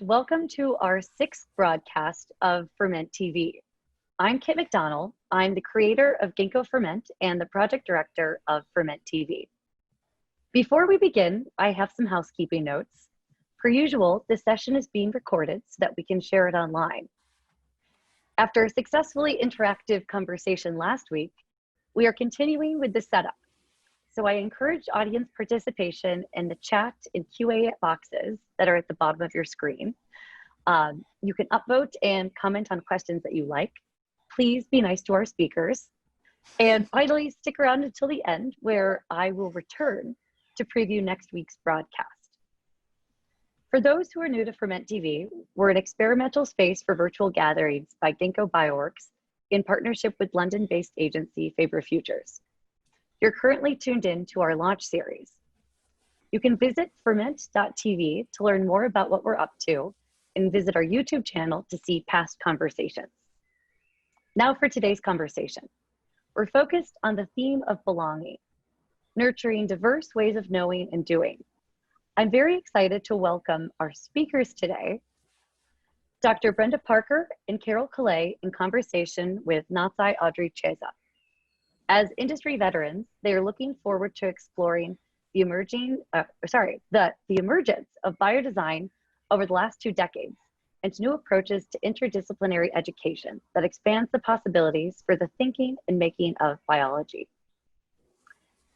welcome to our 6th broadcast of Ferment TV. I'm Kit McDonald. I'm the creator of Ginkgo Ferment and the project director of Ferment TV. Before we begin, I have some housekeeping notes. Per usual, this session is being recorded so that we can share it online. After a successfully interactive conversation last week, we are continuing with the setup. So I encourage audience participation in the chat and QA boxes that are at the bottom of your screen. You can upvote and comment on questions that you like. Please be nice to our speakers. And finally, stick around until the end where I will return to preview next week's broadcast. For those who are new to Ferment TV, we're an experimental space for virtual gatherings by Ginkgo Bioworks in partnership with London-based agency Faber Futures. You're currently tuned in to our launch series. You can visit ferment.tv to learn more about what we're up to and visit our YouTube channel to see past conversations. Now for today's conversation. We're focused on the theme of belonging, nurturing diverse ways of knowing and doing. I'm very excited to welcome our speakers today, Dr. Brenda Parker and Carole Collet, in conversation with Natsai Audrey Chieza. As industry veterans, they are looking forward to exploring the emergence of biodesign over the last 2 decades and to new approaches to interdisciplinary education that expands the possibilities for the thinking and making of biology.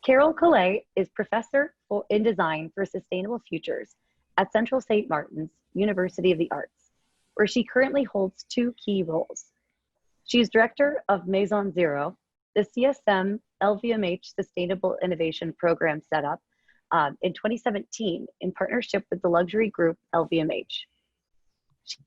Carole Collet is professor in design for sustainable futures at Central St. Martin's University of the Arts, where she currently holds 2 key roles. She is director of Maison Zero, the CSM LVMH Sustainable Innovation Program set up in 2017 in partnership with the luxury group LVMH.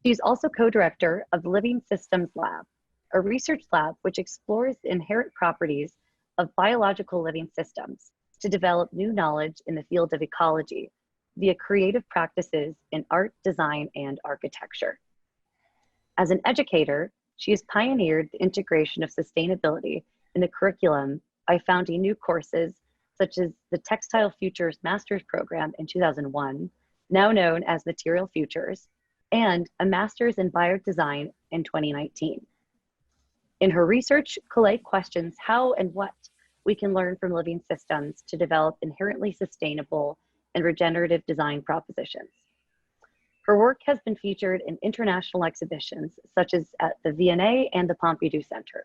She's also co-director of the Living Systems Lab, a research lab which explores the inherent properties of biological living systems to develop new knowledge in the field of ecology via creative practices in art, design, and architecture. As an educator, she has pioneered the integration of sustainability in the curriculum by founding new courses such as the Textile Futures Master's Program in 2001, now known as Material Futures, and a Master's in Biodesign in 2019. In her research, Kalay questions how and what we can learn from living systems to develop inherently sustainable and regenerative design propositions. Her work has been featured in international exhibitions such as at the V&A and the Pompidou Center.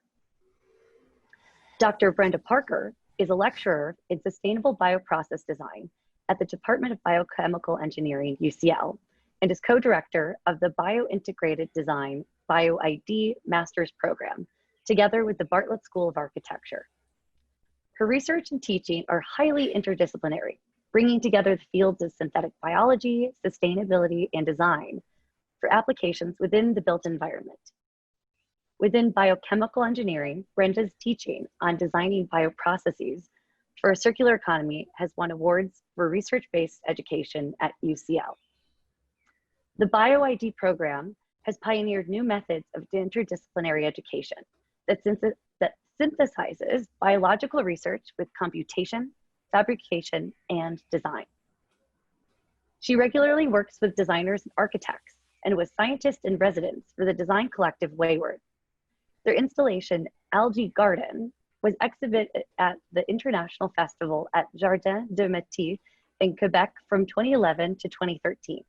Dr. Brenda Parker is a lecturer in Sustainable Bioprocess Design at the Department of Biochemical Engineering, UCL, and is co-director of the Bio-Integrated Design Bio-ID Master's Program, together with the Bartlett School of Architecture. Her research and teaching are highly interdisciplinary, bringing together the fields of synthetic biology, sustainability, and design for applications within the built environment. Within biochemical engineering, Brenda's teaching on designing bioprocesses for a circular economy has won awards for research-based education at UCL. The Bio-ID program has pioneered new methods of interdisciplinary education that synthesizes biological research with computation, fabrication, and design. She regularly works with designers and architects and was scientist in residence for the design collective Wayward. Their installation, Algae Garden, was exhibited at the International Festival at Jardin de Métis in Quebec from 2011 to 2013.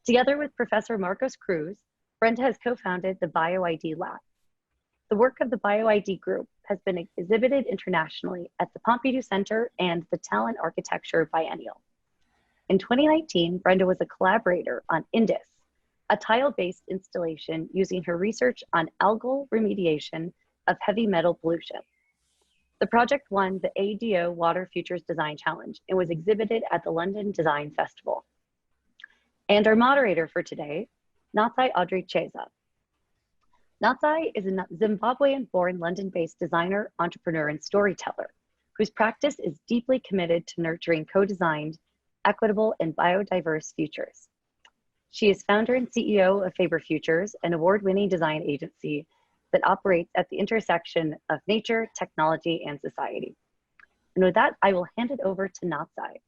Together with Professor Marcos Cruz, Brenda has co-founded the Bio-ID Lab. The work of the Bio-ID group has been exhibited internationally at the Pompidou Center and the Talent Architecture Biennial. In 2019, Brenda was a collaborator on Indus, a tile-based installation using her research on algal remediation of heavy metal pollution. The project won the ADO Water Futures Design Challenge and was exhibited at the London Design Festival. And our moderator for today, Natsai Audrey Chieza. Natsai is a Zimbabwean-born London-based designer, entrepreneur, and storyteller whose practice is deeply committed to nurturing co-designed, equitable, and biodiverse futures. She is founder and CEO of Faber Futures, an award-winning design agency that operates at the intersection of nature, technology, and society. And with that, I will hand it over to Natsai.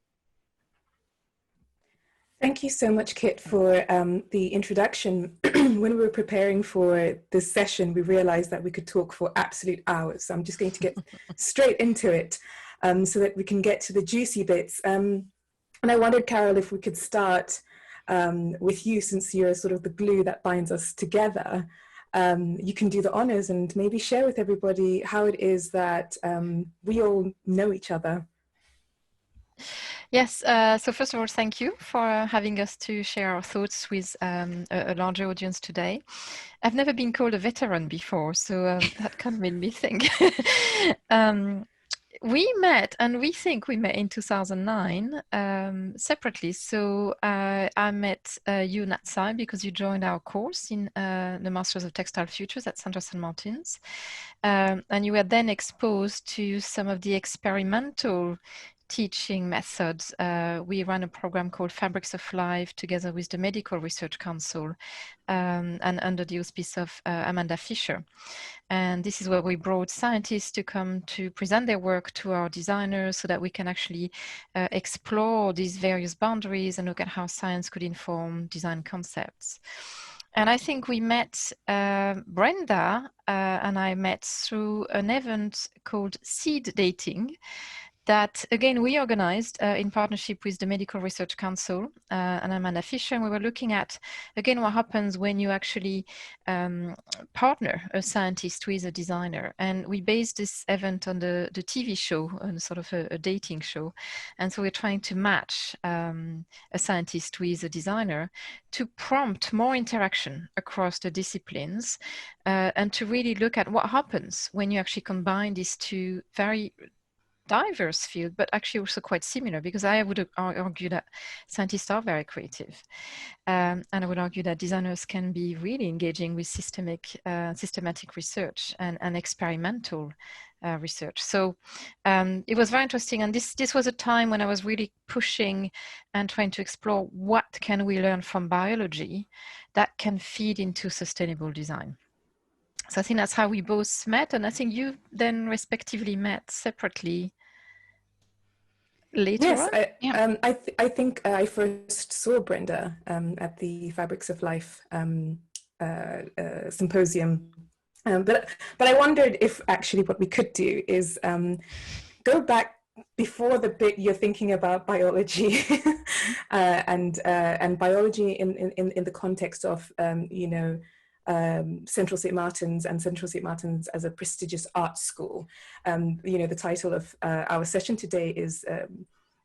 Thank you so much, Kit, for the introduction. When we were preparing for this session, we realized that we could talk for absolute hours. So I'm just going to get straight into it so that we can get to the juicy bits. And I wondered, Carole, if we could start with you, since you're sort of the glue that binds us together. You can do the honors and maybe share with everybody how it is that we all know each other. Yes, so first of all, thank you for having us to share our thoughts with a larger audience today. I've never been called a veteran before, so that kind of made me think. We met, and we think we met in 2009 separately. So I met you, Natsai, because you joined our course in the Masters of Textile Futures at St. Martin's. And you were then exposed to some of the experimental teaching methods. We ran a program called Fabrics of Life together with the Medical Research Council and under the auspice of Amanda Fisher. And this is where we brought scientists to come to present their work to our designers so that we can actually explore these various boundaries and look at how science could inform design concepts. And I think we met Brenda and I met through an event called Seed Dating that, again, we organized in partnership with the Medical Research Council and Amanda Fisher. And we were looking at, again, what happens when you actually partner a scientist with a designer. And we based this event on the TV show, on sort of a dating show. And so we're trying to match a scientist with a designer to prompt more interaction across the disciplines and to really look at what happens when you actually combine these two very diverse field, but actually also quite similar, because I would argue that scientists are very creative. And I would argue that designers can be really engaging with systematic research and experimental research. So it was very interesting. And this was a time when I was really pushing and trying to explore what can we learn from biology that can feed into sustainable design. So I think that's how we both met. And I think you then respectively met separately later Yes, on? Yeah. I think I first saw Brenda at the Fabrics of Life symposium. But I wondered if actually what we could do is go back before the bit you're thinking about biology and biology in the context of Central St. Martin's and Central St. Martin's as a prestigious art school. The title of our session today is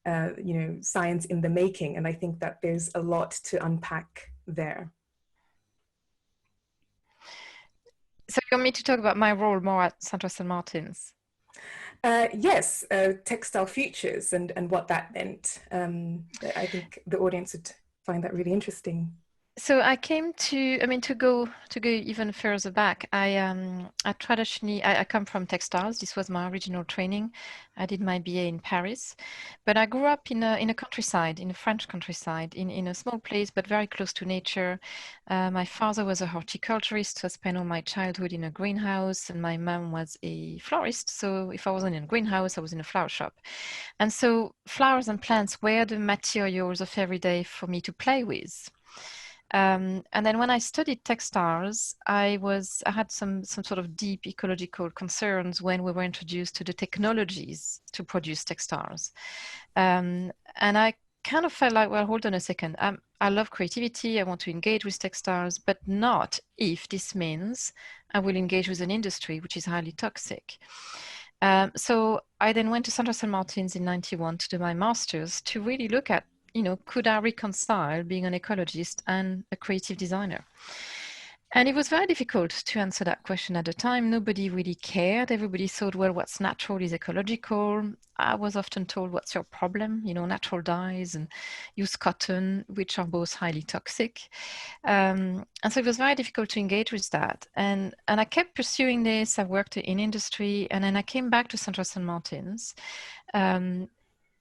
Science in the Making, and I think that there's a lot to unpack there. So you want me to talk about my role more at Central St. Martin's? Yes, textile futures and what that meant. I think the audience would find that really interesting. So I came to go even further back. I traditionally I come from textiles. This was my original training. I did my BA in Paris, but I grew up in a countryside, in a French countryside, in a small place but very close to nature. My father was a horticulturist, so I spent all my childhood in a greenhouse, and my mom was a florist. So if I wasn't in a greenhouse, I was in a flower shop, and so flowers and plants were the materials of every day for me to play with. And then when I studied textiles, I had some sort of deep ecological concerns when we were introduced to the technologies to produce textiles. And I kind of felt like, well, hold on a second. I love creativity. I want to engage with textiles, but not if this means I will engage with an industry which is highly toxic. So I then went to Central St. Martin's in '91 to do my master's to really look at, could I reconcile being an ecologist and a creative designer? And it was very difficult to answer that question at the time. Nobody really cared. Everybody thought, well, what's natural is ecological. I was often told, what's your problem? Natural dyes and used cotton, which are both highly toxic. And so it was very difficult to engage with that. And I kept pursuing this. I worked in industry, and then I came back to Central St. Martin's.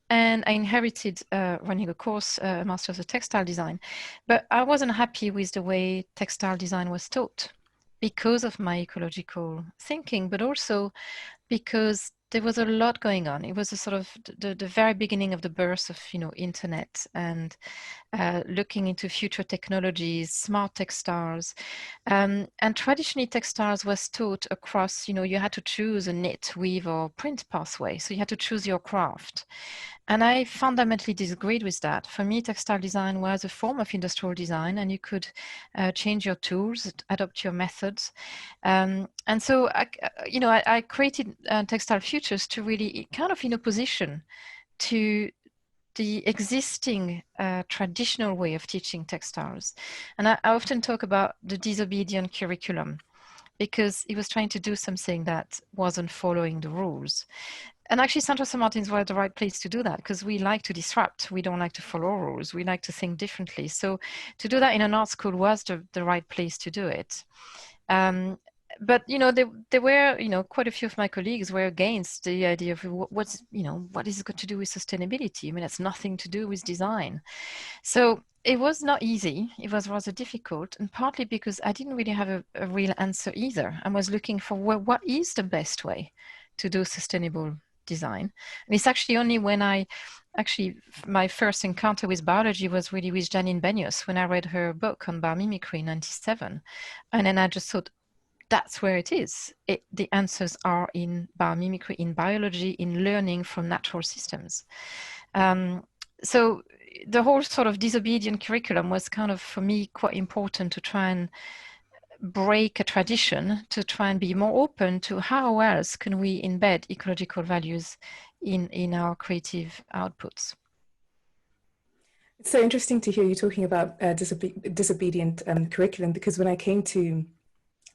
And I inherited running a course, a Master's of Textile Design. But I wasn't happy with the way textile design was taught because of my ecological thinking, but also because there was a lot going on. It was a sort of the very beginning of the birth of, you know, internet and looking into future technologies, smart textiles. And traditionally textiles was taught across, you know, you had to choose a knit, weave or print pathway. So you had to choose your craft. And I fundamentally disagreed with that. For me, textile design was a form of industrial design, and you could change your tools, adopt your methods. And so, I created Textile Futures to really kind of in opposition to the existing traditional way of teaching textiles. And I often talk about the disobedient curriculum, because it was trying to do something that wasn't following the rules. And actually, St. Martin's were the right place to do that, because we like to disrupt. We don't like to follow rules. We like to think differently. So to do that in an art school was the right place to do it. But, you know, there were, you know, quite a few of my colleagues were against the idea of what is it got to do with sustainability? I mean, it's nothing to do with design. So it was not easy. It was rather difficult, and partly because I didn't really have a real answer either. I was looking for what is the best way to do sustainable design. And it's actually only when my first encounter with biology was really with Janine Benyus, when I read her book on biomimicry in 1997. And then I just thought, that's where it is. The answers are in biomimicry, in biology, in learning from natural systems. So the whole sort of disobedient curriculum was kind of, for me, quite important to try and break a tradition, to try and be more open to how else can we embed ecological values in our creative outputs. It's so interesting to hear you talking about disobedient curriculum, because when I came to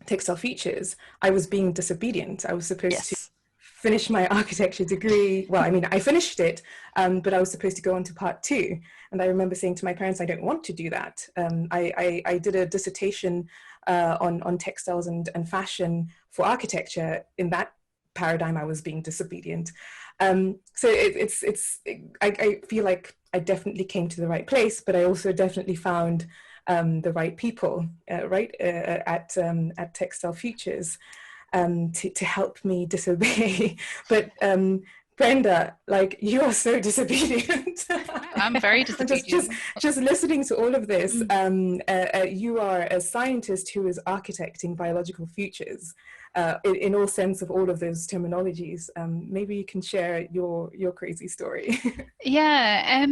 Textile Futures, I was being disobedient. I was supposed to finish my architecture degree. Well, I mean, I finished it, but I was supposed to go on to part 2. And I remember saying to my parents, I don't want to do that. I did a dissertation on textiles and fashion for architecture. In that paradigm, I was being disobedient. So I feel like I definitely came to the right place, but I also definitely found the right people, at Textile Futures to help me disobey. But Brenda, like, you are so disobedient. I'm very disobedient. just listening to all of this, you are a scientist who is architecting biological futures in all sense of all of those terminologies. Maybe you can share your crazy story. Yeah.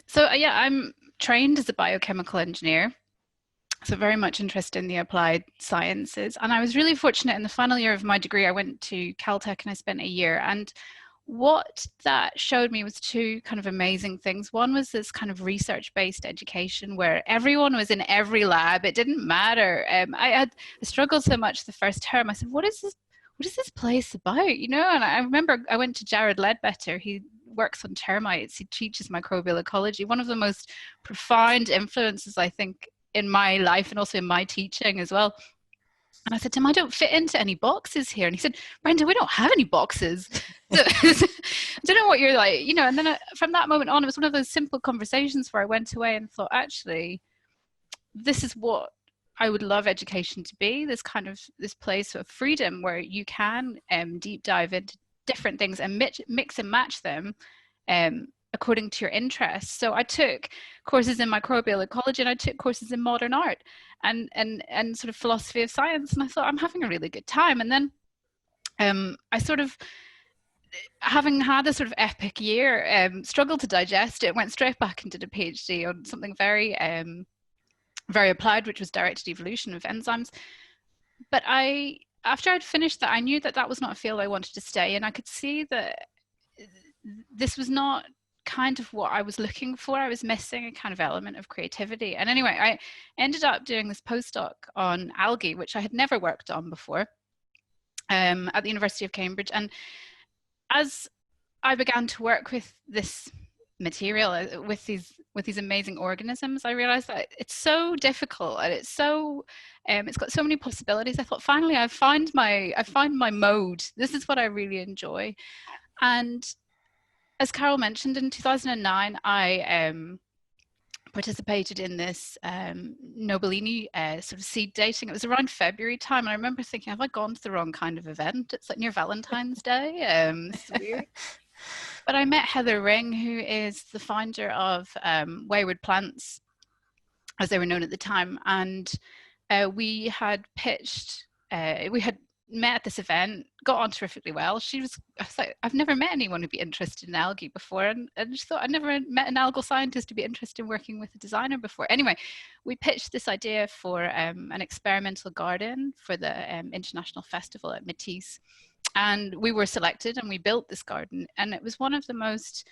So I'm trained as a biochemical engineer. So very much interested in the applied sciences. And I was really fortunate in the final year of my degree. I went to Caltech and I spent a year. And what that showed me was 2 kind of amazing things. One was this kind of research-based education where everyone was in every lab. It didn't matter. I struggled so much the first term. I said, what is this place about? You know, and I remember I went to Jared Ledbetter. He works on termites. He teaches microbial ecology. One of the most profound influences, I think, in my life and also in my teaching as well. And I said to him, I don't fit into any boxes here. And he said, Brenda, we don't have any boxes. So, I don't know what you're like, you know. And then from that moment on, it was one of those simple conversations where I went away and thought, actually, this is what I would love education to be, this place of freedom where you can deep dive into different things and mix and match them according to your interests. So I took courses in microbial ecology and I took courses in modern art and sort of philosophy of science. And I thought, I'm having a really good time. And then I sort of, having had this sort of epic year, struggled to digest it, went straight back and did a PhD on something very, very applied, which was directed evolution of enzymes. But after I'd finished that, I knew that was not a field I wanted to stay in. I could see that this was not kind of what I was looking for. I was missing a kind of element of creativity. And anyway, I ended up doing this postdoc on algae, which I had never worked on before, at the University of Cambridge. And as I began to work with this material, with these amazing organisms, I realized that it's so difficult and it's got so many possibilities. I thought, finally, I find my mode. This is what I really enjoy. And as Carole mentioned, in 2009, I participated in this Nobelini sort of seed dating. It was around February time, and I remember thinking, have I gone to the wrong kind of event? It's like near Valentine's Day. This is weird. But I met Heather Ring, who is the founder of Wayward Plants, as they were known at the time, and we had pitched, we had met at this event, got on terrifically well. I was like, I've never met anyone who'd be interested in algae before, and I just thought I'd never met an algal scientist to be interested in working with a designer before. Anyway, we pitched this idea for an experimental garden for the International Festival at Matisse, and we were selected and we built this garden, and it was one of the most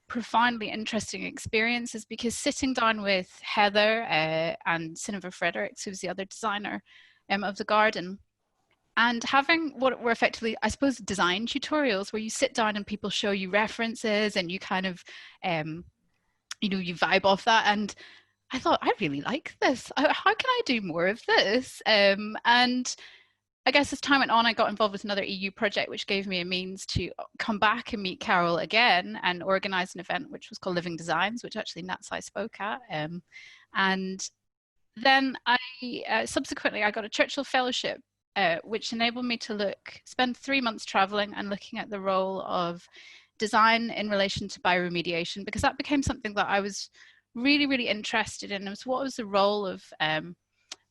profoundly interesting experiences, because sitting down with Heather and Cineva Fredericks, who's the other designer of the garden, and having what were effectively, I suppose, design tutorials where you sit down and people show you references and you kind of, you know, you vibe off that. And I thought, I really like this. How can I do more of this? And I guess as time went on, I got involved with another EU project, which gave me a means to come back and meet Carole again and organise an event which was called Living Designs, which actually Natsai spoke at. And then subsequently I got a Churchill Fellowship, which enabled me to spend 3 months traveling and looking at the role of design in relation to bioremediation, because that became something that I was really, really interested in. It was what was the role of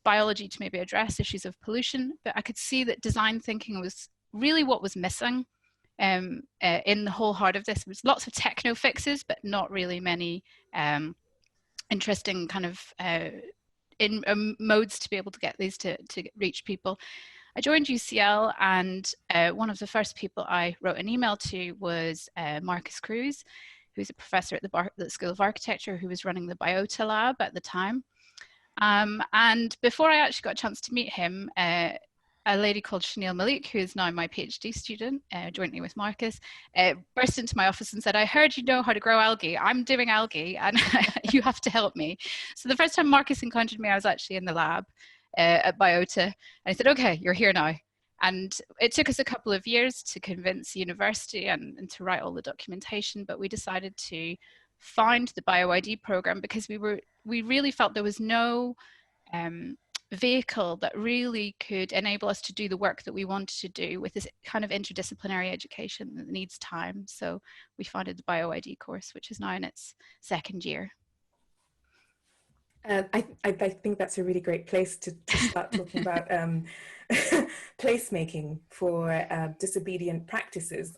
biology to maybe address issues of pollution, but I could see that design thinking was really what was missing in the whole heart of this. There was lots of techno fixes, but not really many interesting kind of modes to be able to get these to reach people. I joined UCL, and one of the first people I wrote an email to was Marcus Cruz, who's a professor at the Bartlett School of Architecture, who was running the Biota lab at the time. And before I actually got a chance to meet him, a lady called Shanil Malik, who is now my PhD student, jointly with Marcus, burst into my office and said, I heard you know how to grow algae. I'm doing algae and you have to help me. So the first time Marcus encountered me, I was actually in the lab at Biota. And I said, okay, you're here now. And it took us a couple of years to convince the university and to write all the documentation, but we decided to found the BioID program because we really felt there was no vehicle that really could enable us to do the work that we wanted to do with this kind of interdisciplinary education that needs time. So we founded the BioID course, which is now in its second year. I think that's a really great place to start talking about placemaking for disobedient practices.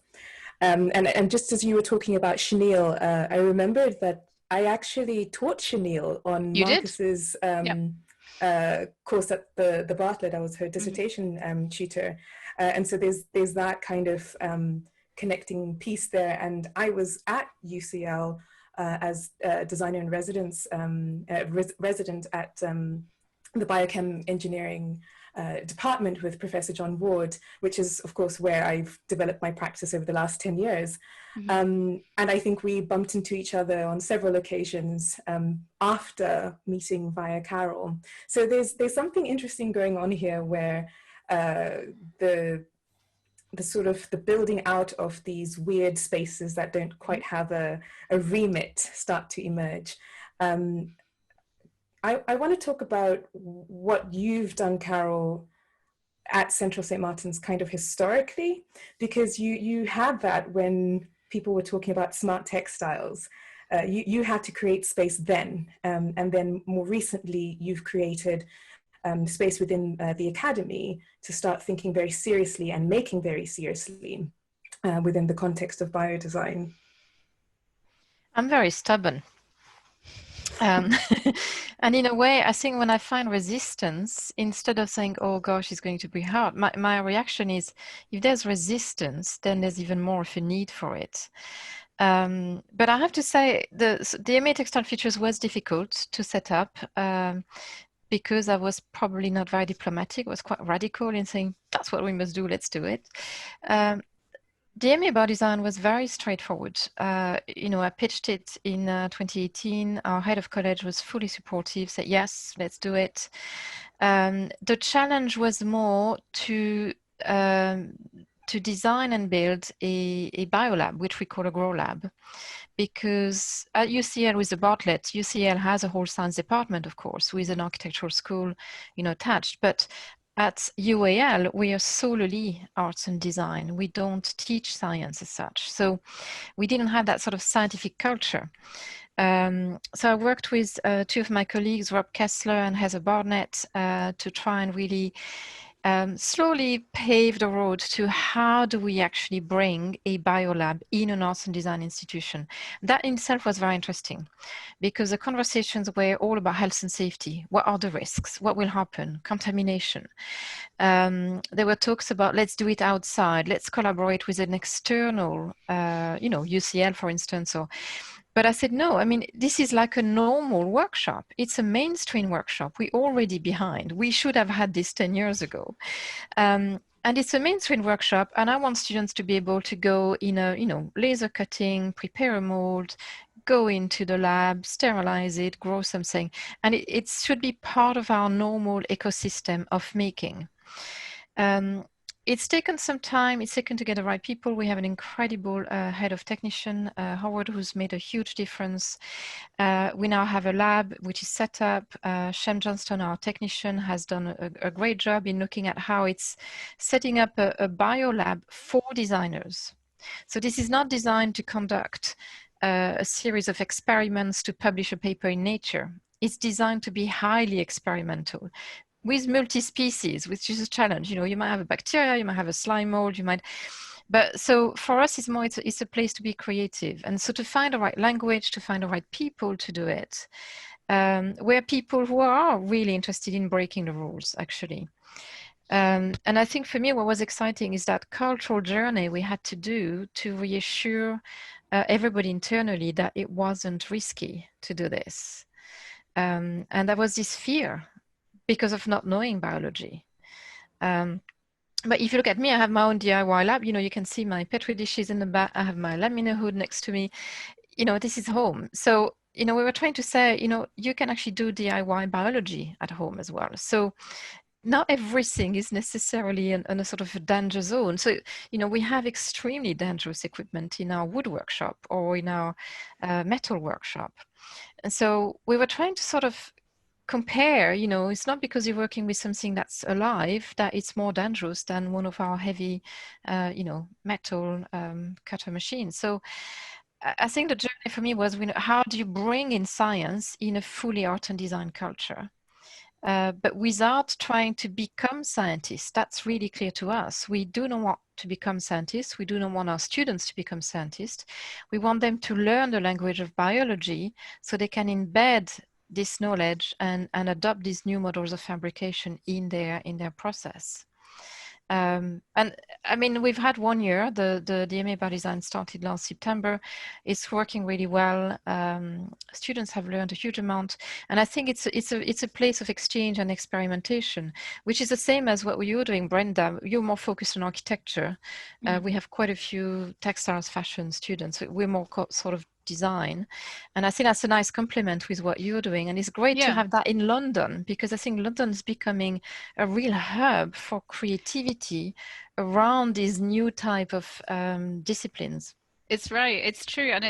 And just as you were talking about Shanil, I remembered that I actually taught Shanil on Marcus's course at the Bartlett. I was her dissertation tutor. And so there's that kind of connecting piece there. And I was at UCL as a designer in residence, resident at the Biochem engineering department with Professor John Ward, which is of course where I've developed my practice over the last 10 years. And I think we bumped into each other on several occasions after meeting via Carole. So there's something interesting going on here where the sort of the building out of these weird spaces that don't quite have a remit start to emerge. I want to talk about what you've done, Carole, at Central St. Martin's kind of historically, because you had that when people were talking about smart textiles. You had to create space then, and then more recently you've created space within the academy to start thinking very seriously and making very seriously within the context of biodesign. I'm very stubborn. And in a way, I think when I find resistance, instead of saying, oh gosh, it's going to be hard, my reaction is, if there's resistance, then there's even more of a need for it. But I have to say, the DMA Textile Features was difficult to set up because I was probably not very diplomatic. I was quite radical in saying, that's what we must do, let's do it. DMA Biodesign was very straightforward. You know, I pitched it in 2018. Our head of college was fully supportive, said, yes, let's do it. The challenge was more to to design and build a biolab, which we call a grow lab. Because at UCL with the Bartlett, UCL has a whole science department, of course, with an architectural school, attached. But at UAL, we are solely arts and design. We don't teach science as such. So we didn't have that sort of scientific culture. So I worked with two of my colleagues, Rob Kessler and Heather Barnett, to try and really slowly pave the road to how do we actually bring a biolab in an arts and design institution. That in itself was very interesting because the conversations were all about health and safety. What are the risks? What will happen? Contamination. There were talks about let's do it outside. Let's collaborate with an external, UCL, for instance, but I said, no, I mean, this is like a normal workshop. It's a mainstream workshop. We're already behind. We should have had this 10 years ago. And it's a mainstream workshop. And I want students to be able to go in a, laser cutting, prepare a mold, go into the lab, sterilize it, grow something. And it should be part of our normal ecosystem of making. It's taken some time. It's taken to get the right people. We have an incredible head of technician, Howard, who's made a huge difference. We now have a lab which is set up. Shem Johnston, our technician, has done a great job in looking at how it's setting up a biolab for designers. So this is not designed to conduct a series of experiments to publish a paper in Nature. It's designed to be highly experimental, with multi-species, which is a challenge. You might have a bacteria, you might have a slime mold, but so for us, it's a place to be creative. And so to find the right language, to find the right people to do it, where people who are really interested in breaking the rules, actually. And I think for me, what was exciting is that cultural journey we had to do to reassure everybody internally that it wasn't risky to do this. And there was this fear because of not knowing biology. But if you look at me, I have my own DIY lab. You can see my Petri dishes in the back. I have my laminate hood next to me. This is home. So, we were trying to say, you can actually do DIY biology at home as well. So not everything is necessarily in a sort of a danger zone. So, we have extremely dangerous equipment in our wood workshop or in our metal workshop. And so we were trying to sort of compare, it's not because you're working with something that's alive that it's more dangerous than one of our heavy, metal cutter machines. So I think the journey for me was, how do you bring in science in a fully art and design culture? But without trying to become scientists. That's really clear to us. We do not want to become scientists. We do not want our students to become scientists. We want them to learn the language of biology so they can embed this knowledge and adopt these new models of fabrication in their process. And I mean, we've had 1 year. The MA Biodesign started last September. It's working really well. Students have learned a huge amount, and I think it's a place of exchange and experimentation, which is the same as what you're doing, Brenda. You're more focused on architecture. We have quite a few textiles, fashion students. We're more sort of design, and I think that's a nice complement with what you're doing, and it's great to have that in London, because I think London is becoming a real hub for creativity around these new type of disciplines. It's right, it's true. And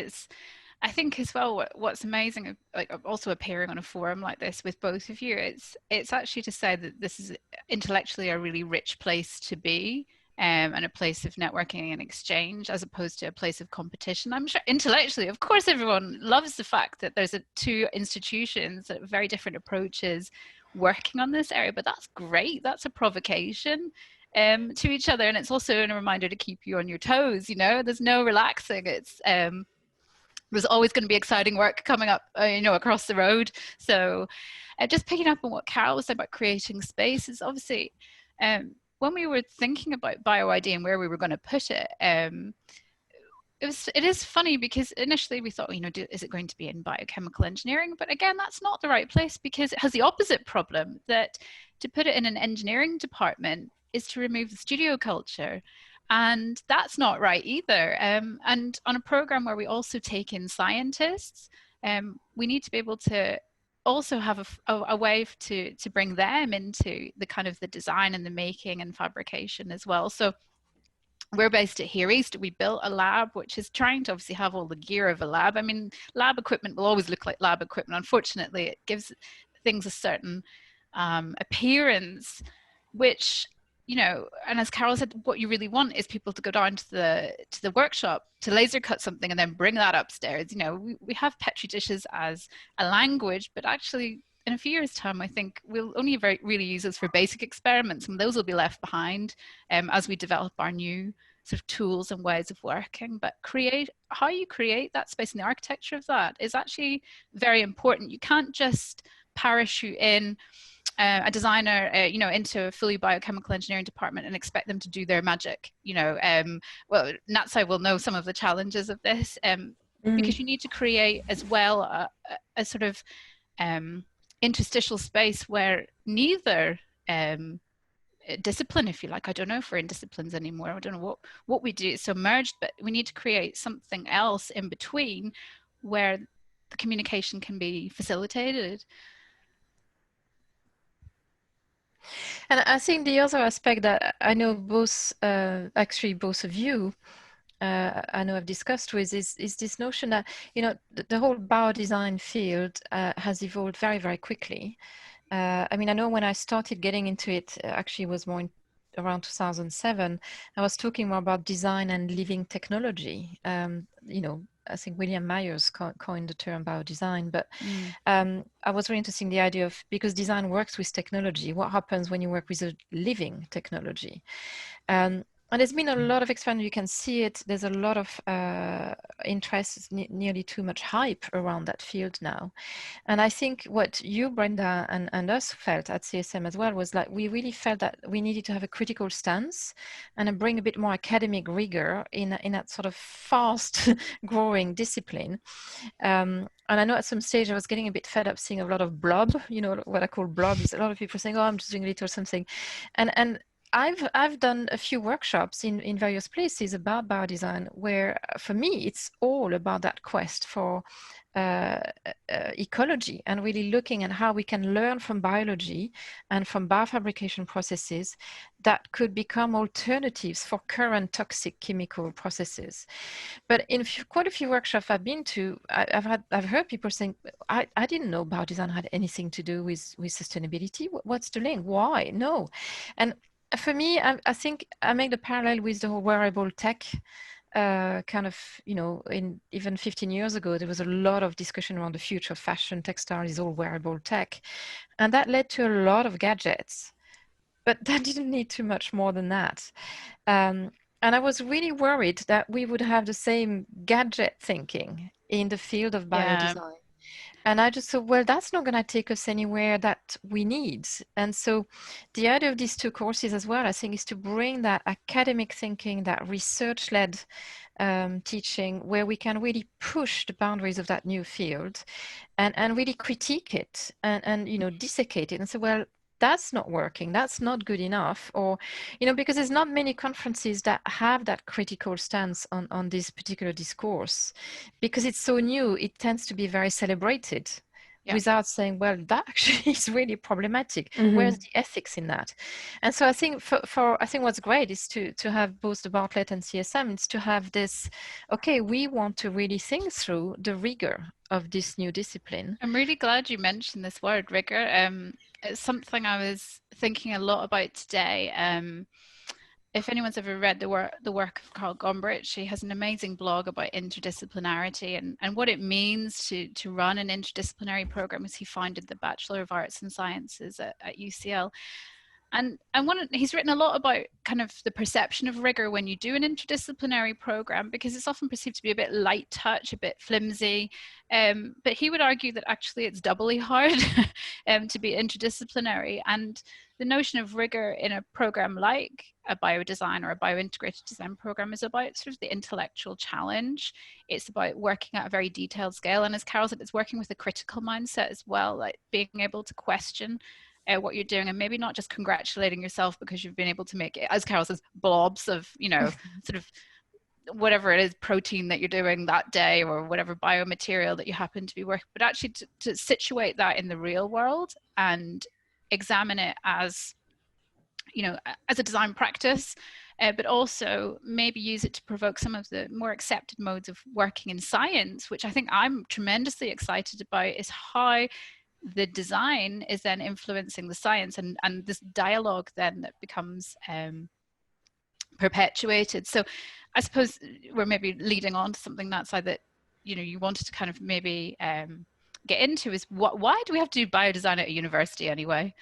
I think as well, what's amazing, like also appearing on a forum like this with both of you, it's actually to say that this is intellectually a really rich place to be. And a place of networking and exchange, as opposed to a place of competition. I'm sure intellectually, of course, everyone loves the fact that there's two institutions that have very different approaches working on this area, but that's great. That's a provocation to each other. And it's also a reminder to keep you on your toes, there's no relaxing. It's there's always going to be exciting work coming up, across the road. So just picking up on what Carole was saying about creating spaces, obviously, when we were thinking about BioID and where we were going to put it, it is funny because initially we thought, is it going to be in biochemical engineering? But again, that's not the right place, because it has the opposite problem, that to put it in an engineering department is to remove the studio culture. And that's not right either. And on a program where we also take in scientists, we need to be able to also have a way to bring them into the kind of the design and the making and fabrication as well. So we're based at Here East. We built a lab which is trying to obviously have all the gear of a lab. I mean, lab equipment will always look like lab equipment. Unfortunately, it gives things a certain appearance, which, you know, and as Carole said, what you really want is people to go down to the workshop to laser cut something and then bring that upstairs. You know, we have Petri dishes as a language, but actually in a few years' time, I think we'll only really use those for basic experiments, and those will be left behind as we develop our new sort of tools and ways of working. But how you create that space and the architecture of that is actually very important. You can't just parachute in a designer, you know, into a fully biochemical engineering department and expect them to do their magic. You know, well, Natsai will know some of the challenges of this, because you need to create as well a sort of interstitial space where neither discipline, if you like, I don't know if we're in disciplines anymore, I don't know what we do, it's so merged, but we need to create something else in between where the communication can be facilitated. And I think the other aspect that I know both, actually both of you, I know I've discussed with is this notion that, you know, the whole biodesign field has evolved very, very quickly. I mean, I know when I started getting into it, actually it was more around 2007, I was talking more about design and living technology. You know, I think William Myers coined the term biodesign, but I was really interested in the idea of, because design works with technology, what happens when you work with a living technology? And there's been a lot of expansion. You can see it. There's a lot of interest, nearly too much hype around that field now. And I think what you, Brenda, and us felt at CSM as well was like, we really felt that we needed to have a critical stance and bring a bit more academic rigor in that sort of fast growing discipline. And I know at some stage I was getting a bit fed up seeing a lot of blob, you know, what I call blob is a lot of people saying, oh, I'm just doing a little something. And I've done a few workshops in various places about biodesign where, for me, it's all about that quest for ecology and really looking at how we can learn from biology and from biofabrication processes that could become alternatives for current toxic chemical processes. But in quite a few workshops I've been to, I've heard people saying, I didn't know biodesign had anything to do with sustainability. What's the link? Why? No. And for me, I think I make the parallel with the whole wearable tech kind of, you know, even 15 years ago, there was a lot of discussion around the future of fashion, textile is all wearable tech. And that led to a lot of gadgets, but that didn't need too much more than that. And I was really worried that we would have the same gadget thinking in the field of biodesign. Yeah. And I just thought, well, that's not going to take us anywhere that we need. And so the idea of these two courses as well, I think, is to bring that academic thinking, that research-led teaching, where we can really push the boundaries of that new field and really critique it and you know, dissecate it and say, well, that's not working, that's not good enough, or, you know, because there's not many conferences that have that critical stance on this particular discourse, because it's so new, it tends to be very celebrated. Yeah. Without saying, well, that actually is really problematic. Where's the ethics in that? And so I think I think what's great is to have both the Bartlett and CSM, it's to have this, okay, we want to really think through the rigor of this new discipline. I'm really glad you mentioned this word, rigor. It's something I was thinking a lot about today. If anyone's ever read the work of Carole Collet, she has an amazing blog about interdisciplinarity and what it means to run an interdisciplinary program, as he founded the Bachelor of Arts and Sciences at UCL. And he's written a lot about kind of the perception of rigor when you do an interdisciplinary program, because it's often perceived to be a bit light touch, a bit flimsy. But he would argue that actually it's doubly hard to be interdisciplinary. And the notion of rigor in a program like a biodesign or a bio-integrated design program is about sort of the intellectual challenge. It's about working at a very detailed scale. And as Carole said, it's working with a critical mindset as well, like being able to question what you're doing, and maybe not just congratulating yourself because you've been able to make it, as Carole says, blobs of, you know, sort of whatever it is, protein that you're doing that day or whatever biomaterial that you happen to be working, but actually to situate that in the real world and examine it as, you know, as a design practice, but also maybe use it to provoke some of the more accepted modes of working in science, which I think I'm tremendously excited about, is how the design is then influencing the science, and this dialogue then that becomes perpetuated. So I suppose we're maybe leading on to something that side that, you know, you wanted to kind of maybe get into, is why do we have to do biodesign at a university anyway?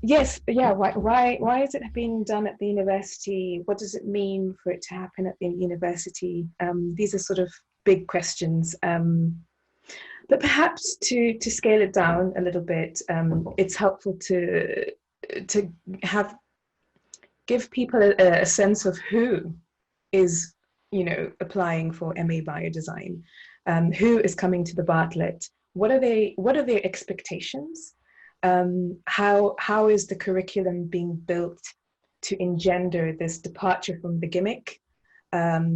Yes, yeah. Why is it being done at the university? What does it mean for it to happen at the university? These are sort of big questions. But perhaps to scale it down a little bit, it's helpful to give people a sense of who is, you know, applying for MA Biodesign, who is coming to the Bartlett. What are their expectations? How is the curriculum being built to engender this departure from the gimmick? How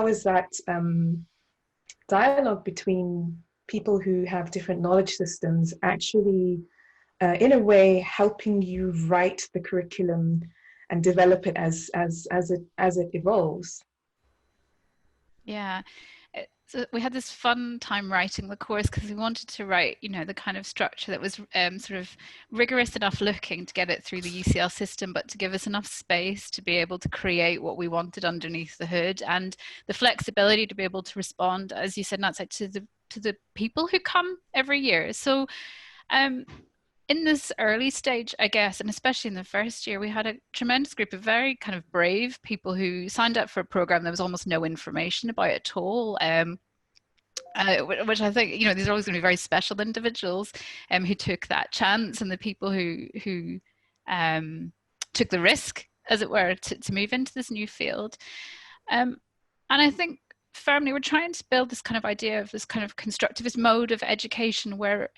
is that dialogue between people who have different knowledge systems actually, in a way, helping you write the curriculum and develop it as it evolves? Yeah. So we had this fun time writing the course because we wanted to write, you know, the kind of structure that was sort of rigorous enough looking to get it through the UCL system, but to give us enough space to be able to create what we wanted underneath the hood, and the flexibility to be able to respond, as you said, Natsai, to the people who come every year. So in this early stage, I guess, and especially in the first year, we had a tremendous group of very kind of brave people who signed up for a program there was almost no information about at all. Which I think, you know, these are always going to be very special individuals who took that chance, and the people who took the risk, as it were, to move into this new field. And I think firmly we're trying to build this kind of idea of this kind of constructivist mode of education where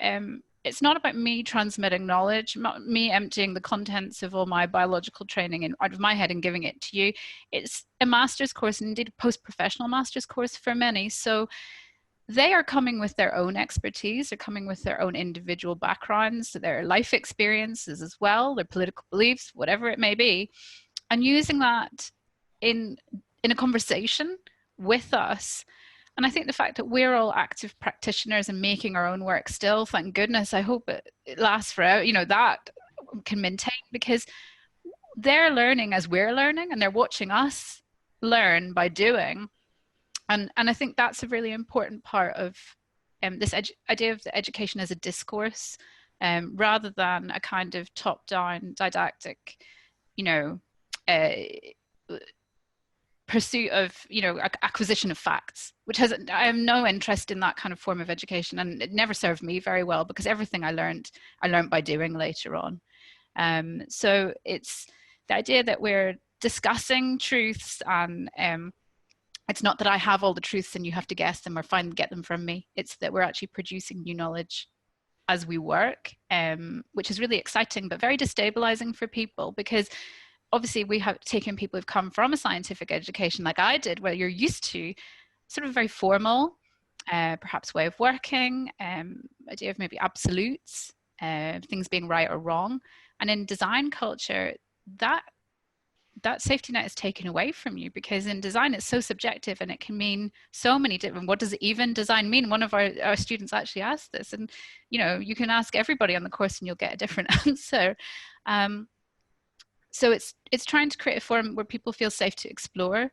it's not about me transmitting knowledge, me emptying the contents of all my biological training out of my head and giving it to you. It's a master's course, and indeed a post-professional master's course for many. So they are coming with their own expertise, they're coming with their own individual backgrounds, their life experiences as well, their political beliefs, whatever it may be, and using that in a conversation with us. And I think the fact that we're all active practitioners and making our own work still, thank goodness, I hope it lasts forever, you know, that can maintain, because they're learning as we're learning, and they're watching us learn by doing. And I think that's a really important part of this idea of the education as a discourse, rather than a kind of top-down didactic, you know, pursuit of, you know, acquisition of facts, which I have no interest in that kind of form of education, and it never served me very well, because everything I learned by doing later on. So it's the idea that we're discussing truths, and it's not that I have all the truths and you have to guess them or get them from me. It's that we're actually producing new knowledge as we work, which is really exciting, but very destabilizing for people, because obviously we have taken people who've come from a scientific education like I did, where you're used to sort of very formal, perhaps way of working, idea of maybe absolutes, things being right or wrong. And in design culture, that safety net is taken away from you, because in design it's so subjective, and it can mean so many different, what does even design mean? One of our students actually asked this, and you know, you can ask everybody on the course and you'll get a different answer. So it's trying to create a forum where people feel safe to explore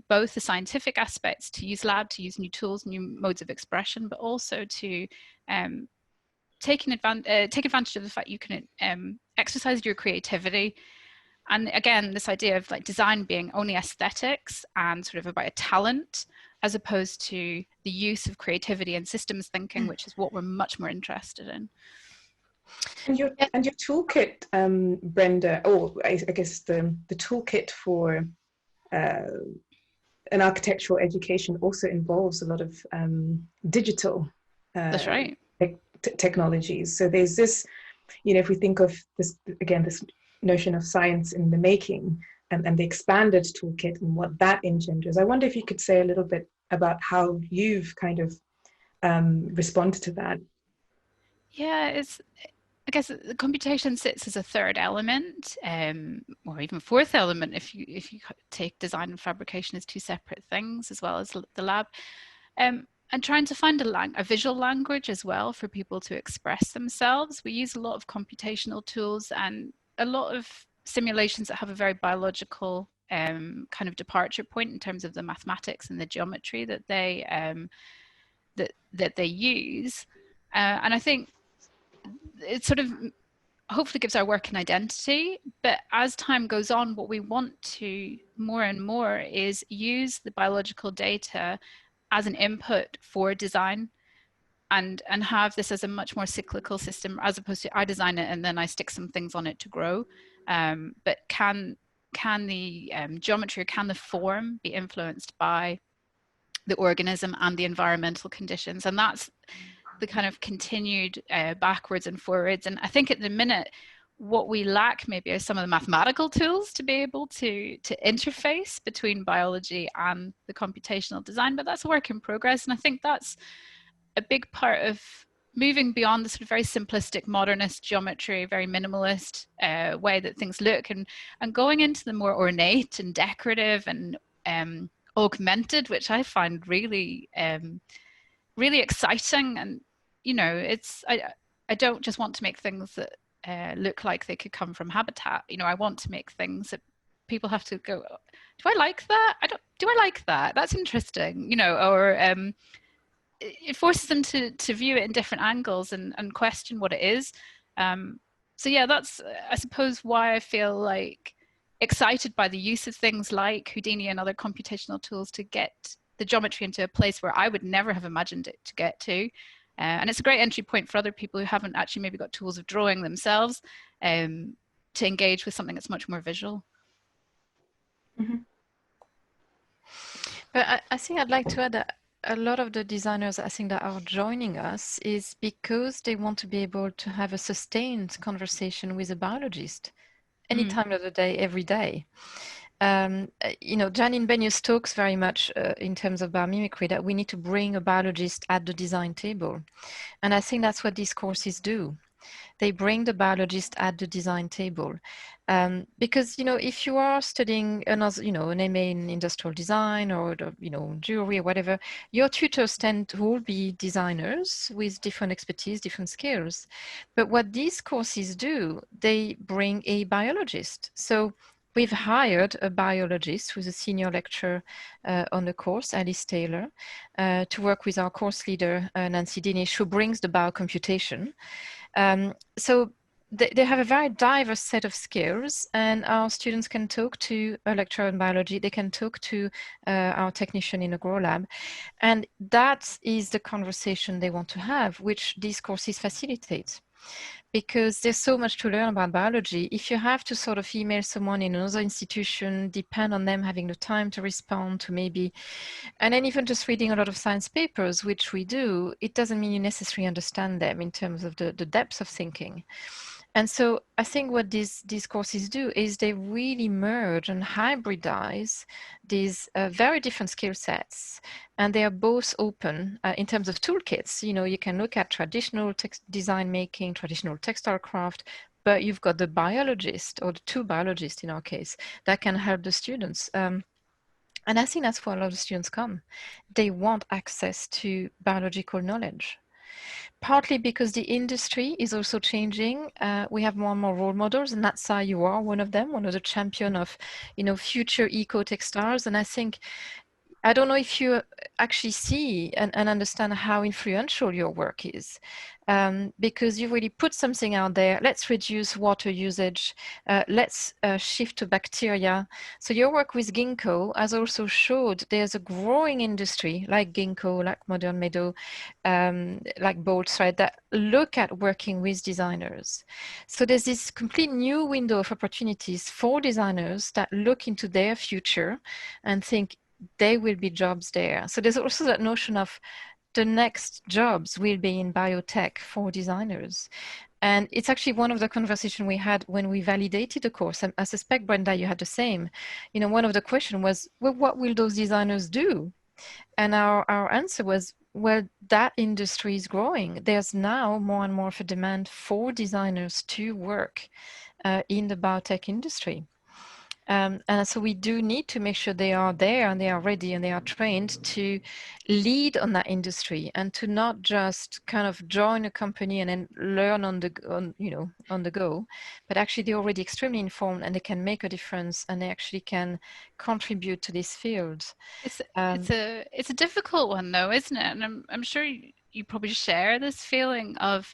both the scientific aspects, to use lab, to use new tools, new modes of expression, but also to take advantage of the fact you can exercise your creativity. And again, this idea of like design being only aesthetics and sort of about a talent, as opposed to the use of creativity and systems thinking, which is what we're much more interested in. And your toolkit, Brenda, I guess the toolkit for an architectural education also involves a lot of digital That's right. technologies. So there's this, you know, if we think of this, again, this notion of science in the making, and the expanded toolkit and what that engenders, I wonder if you could say a little bit about how you've kind of responded to that. Yeah, guess the computation sits as a third element, or even fourth element if you take design and fabrication as two separate things, as well as the lab. And trying to find a visual language as well for people to express themselves. We use a lot of computational tools and a lot of simulations that have a very biological kind of departure point in terms of the mathematics and the geometry that they that they use. And I think it sort of hopefully gives our work an identity, but as time goes on, what we want to more and more is use the biological data as an input for design, and have this as a much more cyclical system, as opposed to I design it and then I stick some things on it to grow. But can the geometry, or can the form be influenced by the organism and the environmental conditions? And that's the kind of continued backwards and forwards. And I think at the minute, what we lack maybe are some of the mathematical tools to be able to interface between biology and the computational design, but that's a work in progress. And I think that's a big part of moving beyond the sort of very simplistic modernist geometry, very minimalist way that things look, and going into the more ornate and decorative and augmented, which I find really really exciting. And I don't just want to make things that look like they could come from habitat. I want to make things that people have to go, do I like that? Do I like that? That's interesting, or it forces them to view it in different angles and question what it is. So yeah, that's I suppose why I feel like excited by the use of things like Houdini and other computational tools to get the geometry into a place where I would never have imagined it to get to. And it's a great entry point for other people who haven't actually maybe got tools of drawing themselves to engage with something that's much more visual. Mm-hmm. But I think I'd like to add that a lot of the designers I think that are joining us is because they want to be able to have a sustained conversation with a biologist any time of the day, every day. Janine Benyus talks very much in terms of biomimicry that we need to bring a biologist at the design table. And I think that's what these courses do. They bring the biologist at the design table. Because, if you are studying another, an MA in industrial design or, jewelry or whatever, your tutors tend to all be designers with different expertise, different skills. But what these courses do, they bring a biologist. So we've hired a biologist who's a senior lecturer on the course, Alice Taylor, to work with our course leader, Nancy Dinish, who brings the biocomputation. So they have a very diverse set of skills, and our students can talk to a lecturer in biology, they can talk to our technician in a grow lab, and that is the conversation they want to have, which these courses facilitate. Because there's so much to learn about biology. If you have to sort of email someone in another institution, depend on them having the time to respond to maybe, and then even just reading a lot of science papers, which we do, it doesn't mean you necessarily understand them in terms of the depths of thinking. And so I think what these courses do is they really merge and hybridize these very different skill sets. And they are both open in terms of toolkits. You can look at traditional design making, traditional textile craft, but you've got the biologist, or the two biologists in our case, that can help the students. And I think that's where a lot of students come. They want access to biological knowledge. Partly because the industry is also changing. We have more and more role models, and Natsai, you are one of them, one of the champion of, future eco-textiles. And I think, I don't know if you actually see and understand how influential your work is, because you really put something out there. Let's reduce water usage. Let's shift to bacteria. So your work with ginkgo has also showed there's a growing industry like ginkgo, like modern meadow, like bolt thread, that look at working with designers. So there's this complete new window of opportunities for designers that look into their future and think, there will be jobs there. So there's also that notion of the next jobs will be in biotech for designers. And it's actually one of the conversations we had when we validated the course. I suspect, Brenda, you had the same. One of the questions was, well, what will those designers do? And our answer was, well, that industry is growing. There's now more and more of a demand for designers to work in the biotech industry. And so we do need to make sure they are there and they are ready and they are trained to lead on that industry, and to not just kind of join a company and then learn on the go, but actually they're already extremely informed and they can make a difference and they actually can contribute to this field. It's a difficult one though, isn't it? And I'm sure you probably share this feeling of,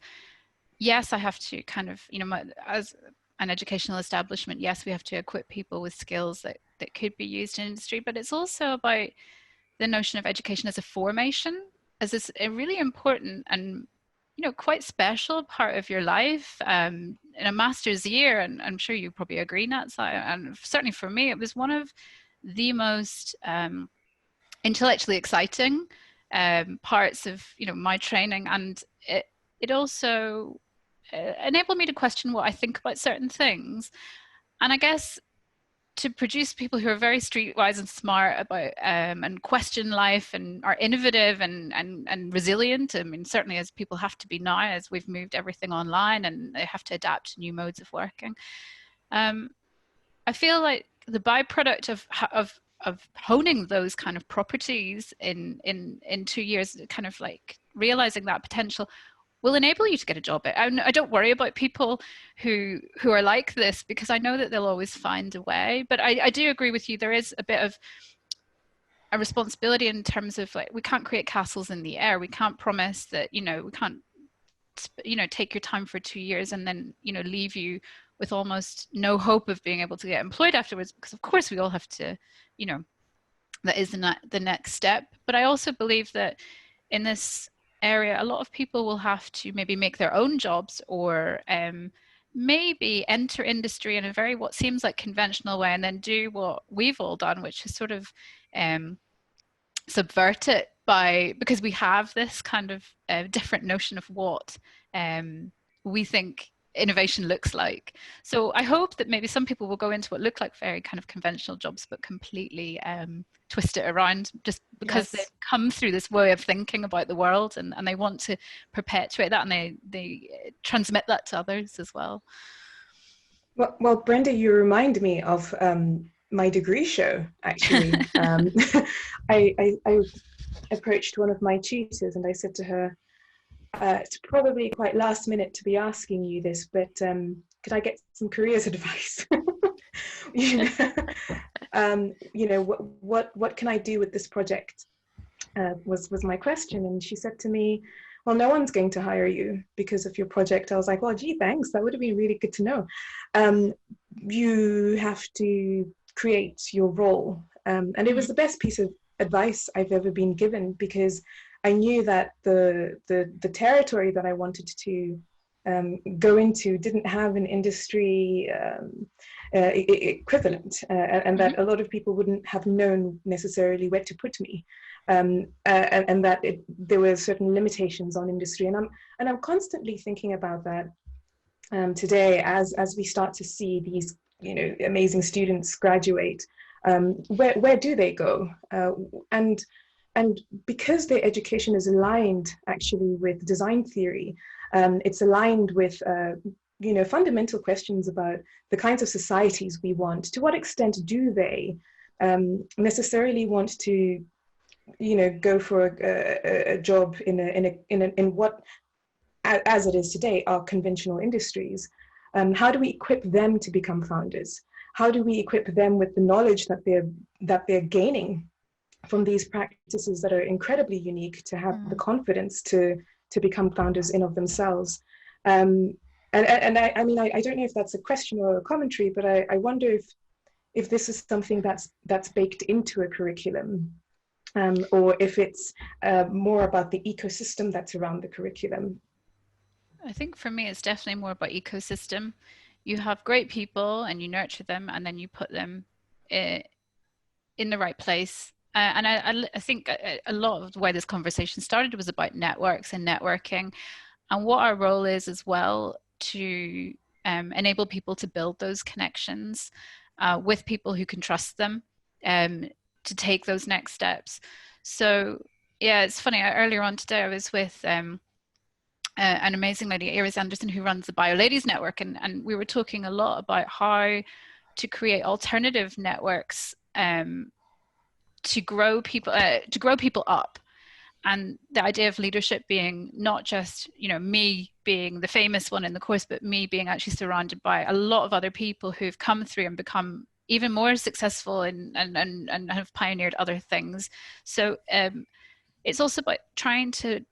yes, I have to kind of, as an educational establishment, yes, we have to equip people with skills that could be used in industry, but it's also about the notion of education as a formation, as this a really important and quite special part of your life. In a master's year, and I'm sure you probably agree, Natsai, and certainly for me, it was one of the most intellectually exciting parts of my training, and it also enabled me to question what I think about certain things. And I guess to produce people who are very streetwise and smart about and question life and are innovative and resilient. I mean, certainly as people have to be now, as we've moved everything online and they have to adapt to new modes of working. I feel like the byproduct of honing those kind of properties in 2 years, kind of like realizing that potential, will enable you to get a job. I don't worry about people who are like this, because I know that they'll always find a way. But I do agree with you. There is a bit of a responsibility in terms of, like, we can't create castles in the air. We can't promise that, we can't, take your time for 2 years and then, leave you with almost no hope of being able to get employed afterwards, because of course we all have to, that is the next step. But I also believe that in this area, a lot of people will have to maybe make their own jobs, or maybe enter industry in a very what seems like conventional way, and then do what we've all done, which is sort of subvert it because we have this kind of different notion of what we think innovation looks like. So I hope that maybe some people will go into what look like very kind of conventional jobs, but completely twist it around, just because they've come through this way of thinking about the world, and they want to perpetuate that, and they transmit that to others as well. Well, Brenda, you remind me of my degree show, actually. I approached one of my tutors and I said to her, it's probably quite last minute to be asking you this, but could I get some careers advice? What can I do with this project? Was my question. And she said to me, well, no one's going to hire you because of your project. I was like, well, gee, thanks. That would have been really good to know. You have to create your role. And it was the best piece of advice I've ever been given, because I knew that the territory that I wanted to go into didn't have an industry equivalent, and that a lot of people wouldn't have known necessarily where to put me, and that there were certain limitations on industry. And I'm constantly thinking about that today as we start to see these amazing students graduate. Where do they go? And because their education is aligned actually with design theory, it's aligned with fundamental questions about the kinds of societies we want. To what extent do they necessarily want to go for a job in what, as it is today, are conventional industries? How do we equip them to become founders? How do we equip them with the knowledge that they're gaining from these practices that are incredibly unique, to have the confidence to become founders in of themselves? And I mean, I don't know if that's a question or a commentary, but I wonder if this is something that's baked into a curriculum, or if it's more about the ecosystem that's around the curriculum. I think for me, it's definitely more about ecosystem. You have great people and you nurture them, and then you put them in the right place. And I think a lot of the way this conversation started was about networks and networking, and what our role is as well to enable people to build those connections with people who can trust them to take those next steps. So Yeah, it's funny. Earlier on today, I was with an amazing lady, Iris Anderson, who runs the Bio Ladies Network, and we were talking a lot about how to create alternative networks to grow people up. And the idea of leadership being not just, you know, me being the famous one in the course, but me being actually surrounded by a lot of other people who've come through and become even more successful and have pioneered other things. So it's also about trying to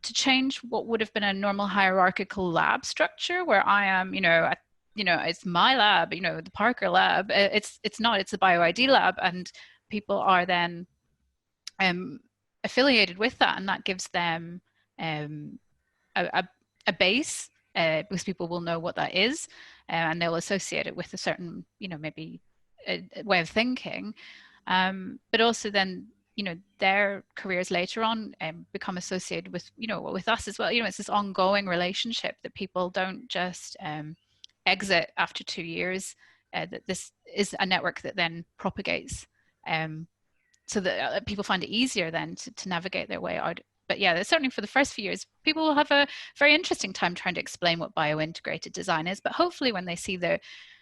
change what would have been a normal hierarchical lab structure, where I am, it's my lab, the Parker lab. It's not. It's the BioID lab, and people are then affiliated with that, and that gives them a base, because people will know what that is, and they'll associate it with a certain, maybe a way of thinking, but also then, their careers later on become associated with, with us as well. It's this ongoing relationship that people don't just exit after 2 years. That this is a network that then propagates. So that people find it easier then to navigate their way out. But yeah, certainly for the first few years, people will have a very interesting time trying to explain what bio-integrated design is. But hopefully when they see their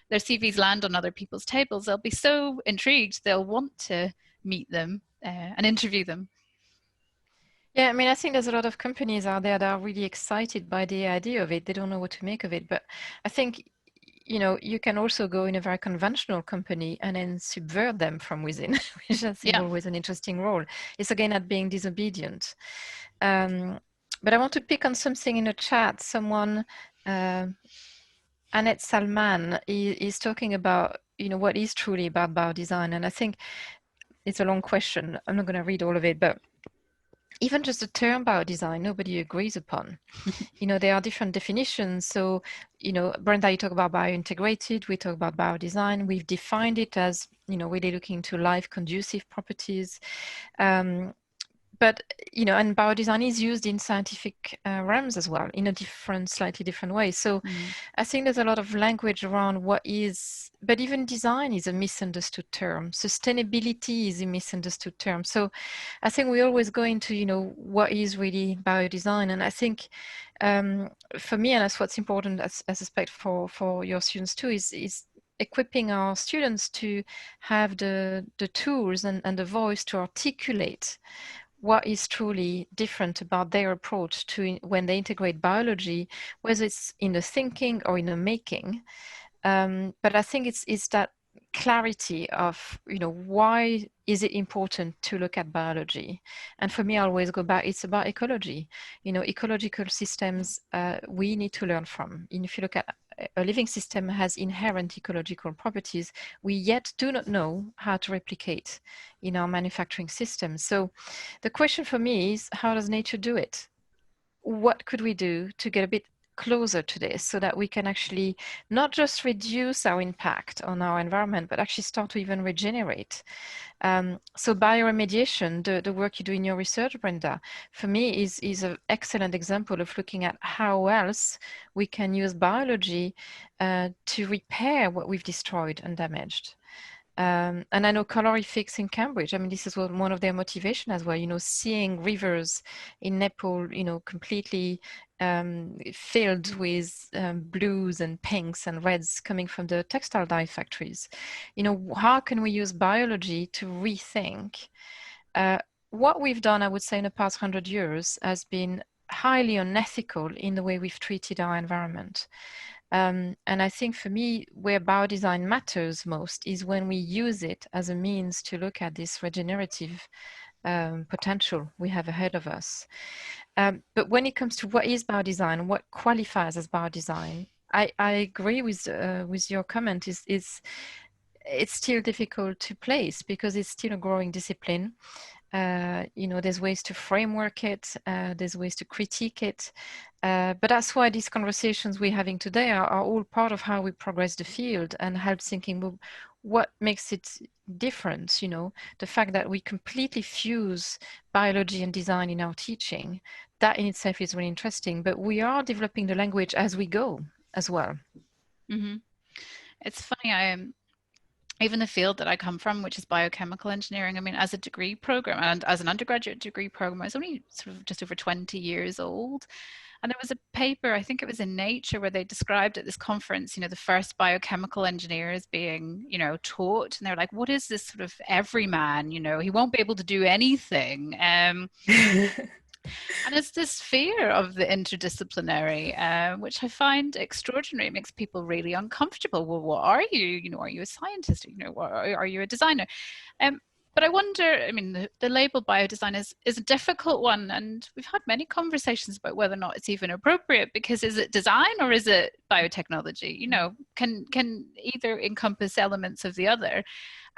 CVs land on other people's tables, they'll be so intrigued, they'll want to meet them and interview them. Yeah, I mean, I think there's a lot of companies out there that are really excited by the idea of it. They don't know what to make of it. But I think, you can also go in a very conventional company and then subvert them from within, which I think always an interesting role. It's again at being disobedient. But I want to pick on something in the chat. Someone, Annette Salman, is talking about, what is truly about biodesign. And I think it's a long question. I'm not going to read all of it, but even just the term biodesign, nobody agrees upon. There are different definitions. So, Brenda, you talk about bio-integrated, we talk about biodesign. We've defined it as, really looking into life conducive properties. But, and biodesign is used in scientific realms as well, in a slightly different way. So I think there's a lot of language around what is, but even design is a misunderstood term. Sustainability is a misunderstood term. So I think we always go into, what is really biodesign. And I think for me, and that's what's important, I suspect for your students too, is equipping our students to have the tools and the voice to articulate what is truly different about their approach to when they integrate biology, whether it's in the thinking or in the making. But I think it's that clarity of, why is it important to look at biology? And for me, I always go back, it's about ecology. Ecological systems we need to learn from. And if you look at a living system has inherent ecological properties, we yet do not know how to replicate in our manufacturing systems. So the question for me is, how does nature do it? What could we do to get a bit closer to this so that we can actually not just reduce our impact on our environment, but actually start to even regenerate? So bioremediation, the work you do in your research, Brenda, for me is an excellent example of looking at how else we can use biology to repair what we've destroyed and damaged. And I know Colorifics in Cambridge, I mean, this is one of their motivation as well, seeing rivers in Nepal, completely filled with blues and pinks and reds coming from the textile dye factories. How can we use biology to rethink? What we've done, I would say, in the past 100 years has been highly unethical in the way we've treated our environment. And I think for me, where biodesign matters most is when we use it as a means to look at this regenerative potential we have ahead of us. But when it comes to what is biodesign, what qualifies as biodesign, I agree with your comment. It's still difficult to place because it's still a growing discipline. There's ways to framework it, there's ways to critique it, but that's why these conversations we're having today are all part of how we progress the field and help thinking, well, what makes it different? The fact that we completely fuse biology and design in our teaching, that in itself is really interesting, but we are developing the language as we go as well. Mm-hmm. It's funny, even the field that I come from, which is biochemical engineering, I mean, as a degree program and as an undergraduate degree program, I was only sort of just over 20 years old. And there was a paper, I think it was in Nature, where they described at this conference, you know, the first biochemical engineers being, you know, taught. And they're like, what is this sort of everyman? You know, he won't be able to do anything. And it's this fear of the interdisciplinary, which I find extraordinary. It makes people really uncomfortable. Well, what are you? You know, are you a scientist? You know, are you a designer? But I wonder, I mean, the label biodesign is a difficult one, and we've had many conversations about whether or not it's even appropriate, because is it design or is it biotechnology? You know, can either encompass elements of the other.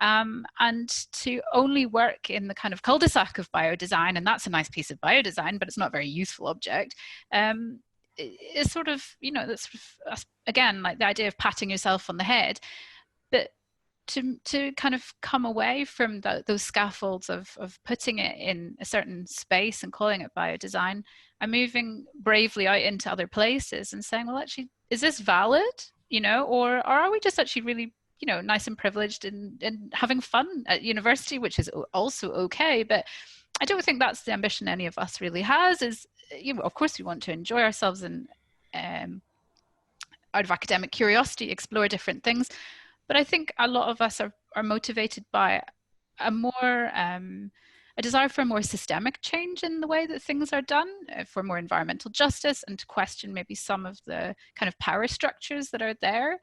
And to only work in the kind of cul-de-sac of biodesign, and that's a nice piece of biodesign, but it's not a very useful object, is sort of, you know, that's sort of, again, like the idea of patting yourself on the head. But to kind of come away from those scaffolds of putting it in a certain space and calling it biodesign, and moving bravely out into other places and saying, well, actually, is this valid? You know, or are we just actually really, you know, nice and privileged and having fun at university, which is also okay. But I don't think that's the ambition any of us really has. Is, you know, of course we want to enjoy ourselves and out of academic curiosity explore different things. But I think a lot of us are motivated by a more a desire for a more systemic change in the way that things are done, for more environmental justice, and to question maybe some of the kind of power structures that are there.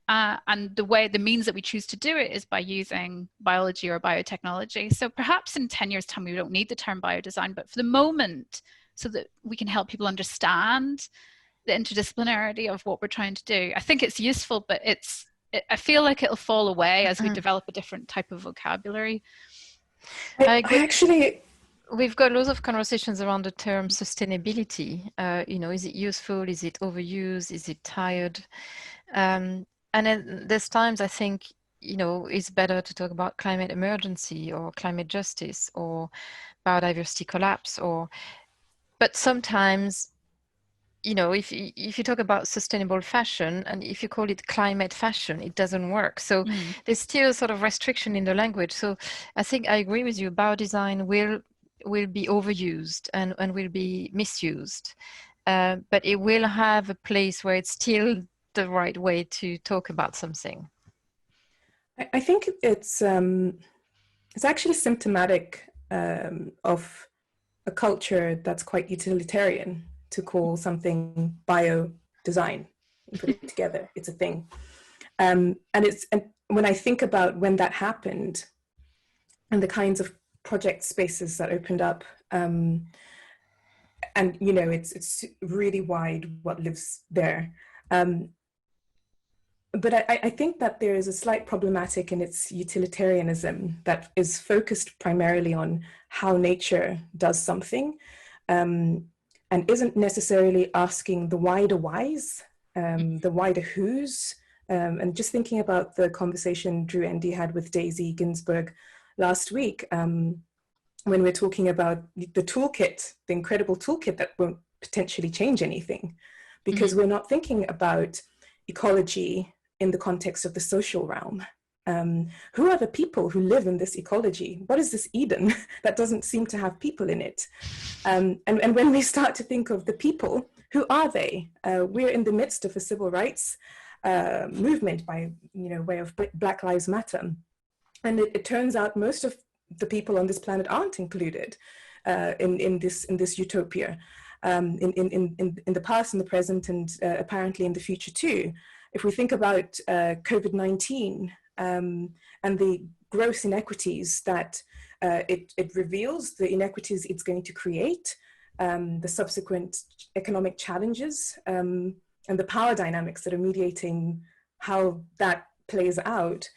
And the means that we choose to do it is by using biology or biotechnology. So perhaps in 10 years' time, we don't need the term biodesign, but for the moment, so that we can help people understand the interdisciplinarity of what we're trying to do, I think it's useful, but I feel like it'll fall away as we develop a different type of vocabulary. We've got lots of conversations around the term sustainability. You know, is it useful? Is it overused? Is it tired? And then there's times I think, you know, it's better to talk about climate emergency or climate justice or biodiversity collapse. But sometimes, you know, if you talk about sustainable fashion and if you call it climate fashion, it doesn't work. So there's still sort of restriction in the language. So I think I agree with you. Biodesign will be overused and will be misused, but it will have a place where it's still the right way to talk about something. I think it's actually symptomatic of a culture that's quite utilitarian to call something bio-design and put it together. It's a thing. And when I think about when that happened and the kinds of project spaces that opened up, and you know, it's really wide what lives there. But I think that there is a slight problematic in its utilitarianism that is focused primarily on how nature does something, and isn't necessarily asking the wider whys, the wider whos. And just thinking about the conversation Drew Endy had with Daisy Ginsburg last week, when we're talking about the toolkit, the incredible toolkit that won't potentially change anything, because we're not thinking about ecology in the context of the social realm. Who are the people who live in this ecology? What is this Eden that doesn't seem to have people in it? And when we start to think of the people, who are they? We're in the midst of a civil rights movement by, you know, way of Black Lives Matter. And it turns out most of the people on this planet aren't included in this utopia, in the past, in the present, and apparently in the future too. If we think about COVID-19, and the gross inequities that it reveals, the inequities it's going to create, the subsequent economic challenges, and the power dynamics that are mediating how that plays out.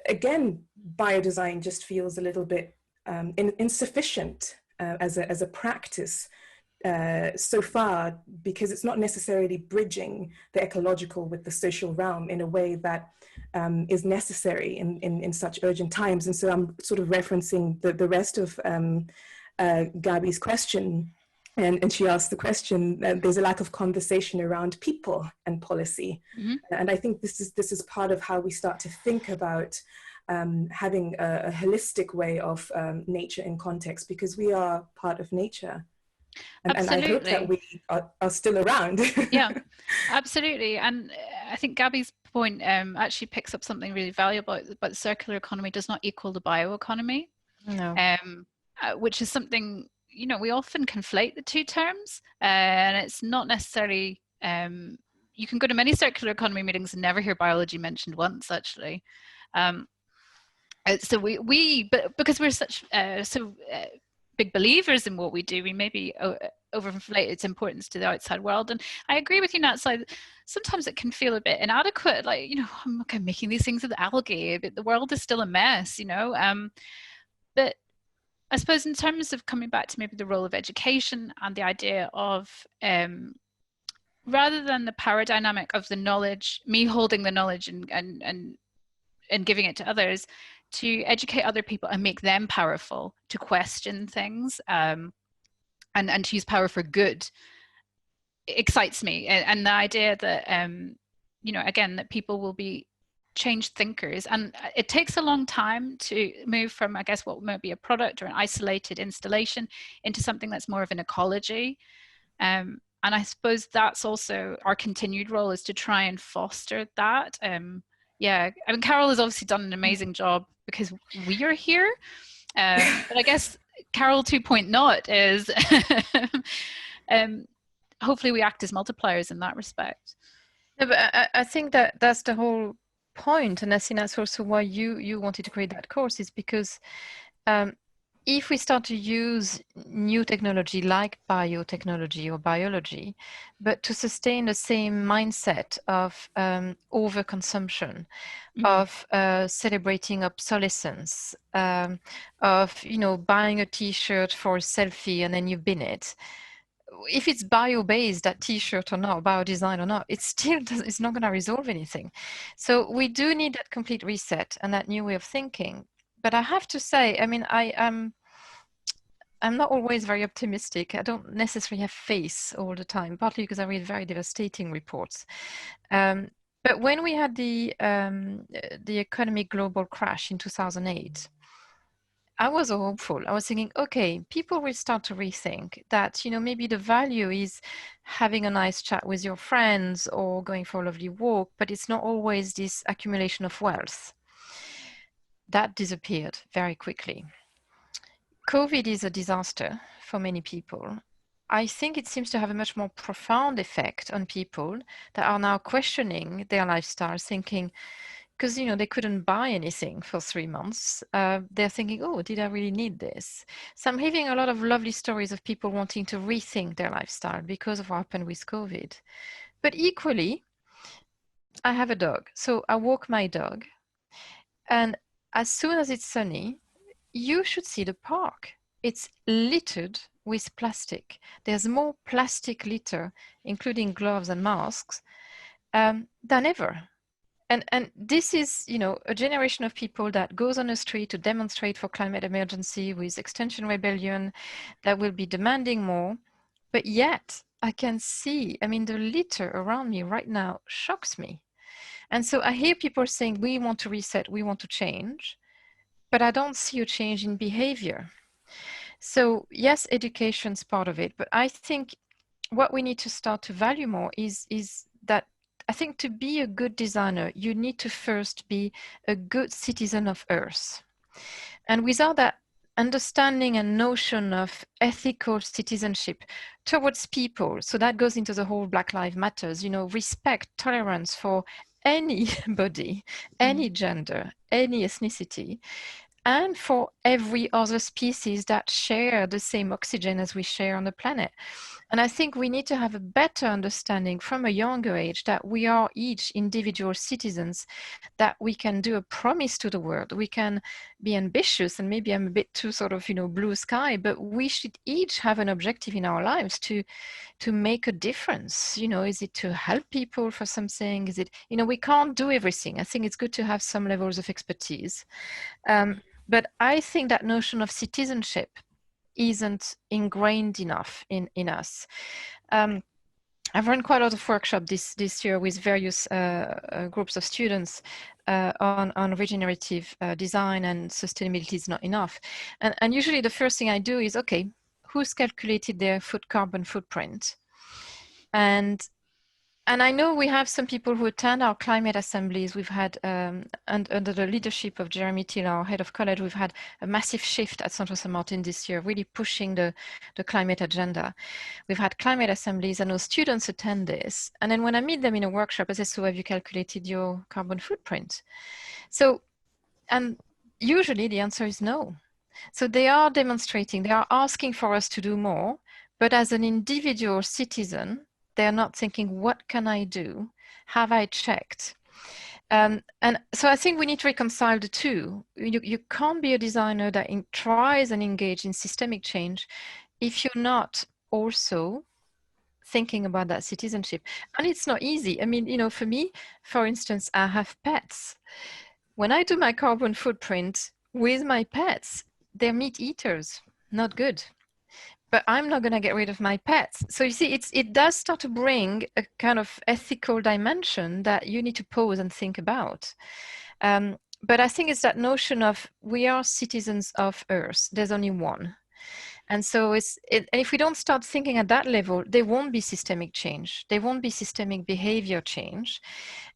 Again, biodesign just feels a little bit insufficient as a practice so far, because it's not necessarily bridging the ecological with the social realm in a way that is necessary in such urgent times. And so I'm sort of referencing the rest of Gabby's question And she asked the question, there's a lack of conversation around people and policy. Mm-hmm. And I think this is part of how we start to think about having a holistic way of nature in context, because we are part of nature. And I hope that we are still around. Yeah, absolutely. And I think Gabby's point actually picks up something really valuable, but the circular economy does not equal the bioeconomy. No. Which is something, you know, we often conflate the two terms, and it's not necessarily, you can go to many circular economy meetings and never hear biology mentioned once, actually. So but because we're such big believers in what we do, we maybe overinflate its importance to the outside world. And I agree with you, Natsai. Sometimes it can feel a bit inadequate, like, you know, I'm making these things with algae, but the world is still a mess, you know. But I suppose in terms of coming back to maybe the role of education and the idea of, rather than the power dynamic of the knowledge, me holding the knowledge and giving it to others, to educate other people and make them powerful, to question things, and to use power for good, excites me. And the idea that, you know, again, that people will be change thinkers, and it takes a long time to move from, I guess, what might be a product or an isolated installation into something that's more of an ecology. And I suppose that's also our continued role, is to try and foster that. Yeah, I mean, Carole has obviously done an amazing job because we are here. But I guess Carole 2.0 is hopefully we act as multipliers in that respect. Yeah, but I think that that's the whole point, and I think that's also why you wanted to create that course, is because if we start to use new technology like biotechnology or biology, but to sustain the same mindset of overconsumption, of celebrating obsolescence, of, you know, buying a t-shirt for a selfie and then you bin it. If it's bio-based, that t-shirt or not, bio-design or not, it's not going to resolve anything. So we do need that complete reset and that new way of thinking. But I have to say, I mean, I'm not always very optimistic. I don't necessarily have faith all the time, partly because I read very devastating reports. But when we had the economic global crash in 2008, I was hopeful. I was thinking, okay, people will start to rethink that, you know, maybe the value is having a nice chat with your friends or going for a lovely walk, but it's not always this accumulation of wealth. That disappeared very quickly. COVID is a disaster for many people. I think it seems to have a much more profound effect on people that are now questioning their lifestyle, thinking, because, you know, they couldn't buy anything for 3 months. They're thinking, oh, did I really need this? So I'm hearing a lot of lovely stories of people wanting to rethink their lifestyle because of what happened with COVID. But equally, I have a dog. So I walk my dog. And as soon as it's sunny, you should see the park. It's littered with plastic. There's more plastic litter, including gloves and masks, than ever. And this is, you know, a generation of people that goes on the street to demonstrate for climate emergency with Extinction Rebellion, that will be demanding more. But yet I can see, I mean, the litter around me right now shocks me. And so I hear people saying, we want to reset, we want to change, but I don't see a change in behavior. So yes, education's part of it, but I think what we need to start to value more is that I think to be a good designer, you need to first be a good citizen of Earth. And without that understanding and notion of ethical citizenship towards people, so that goes into the whole Black Lives Matters, you know, respect, tolerance for anybody, any gender, any ethnicity, and for every other species that share the same oxygen as we share on the planet. And I think we need to have a better understanding from a younger age that we are each individual citizens, that we can do a promise to the world. We can be ambitious, and maybe I'm a bit too sort of, you know, blue sky, but we should each have an objective in our lives to make a difference. You know, is it to help people for something? Is it, you know, we can't do everything. I think it's good to have some levels of expertise. But I think that notion of citizenship isn't ingrained enough in us. I've run quite a lot of workshops this year with various groups of students on regenerative design, and sustainability is not enough. And usually the first thing I do is, okay, who's calculated their carbon footprint? And I know we have some people who attend our climate assemblies. We've had, under the leadership of Jeremy Till, our head of college, we've had a massive shift at Central Saint Martin this year, really pushing the climate agenda. We've had climate assemblies, and those students attend this. And then when I meet them in a workshop, I say, so have you calculated your carbon footprint? So, and usually the answer is no. So they are demonstrating, they are asking for us to do more, but as an individual citizen, they're not thinking, what can I do? Have I checked? And so I think we need to reconcile the two. You can't be a designer that tries and engage in systemic change if you're not also thinking about that citizenship. And it's not easy. I mean, you know, for me, for instance, I have pets. When I do my carbon footprint with my pets, they're meat eaters, not good. But I'm not going to get rid of my pets. So you see, it does start to bring a kind of ethical dimension that you need to pause and think about. But I think it's that notion of we are citizens of Earth. There's only one. And so and if we don't start thinking at that level, there won't be systemic change. There won't be systemic behavior change.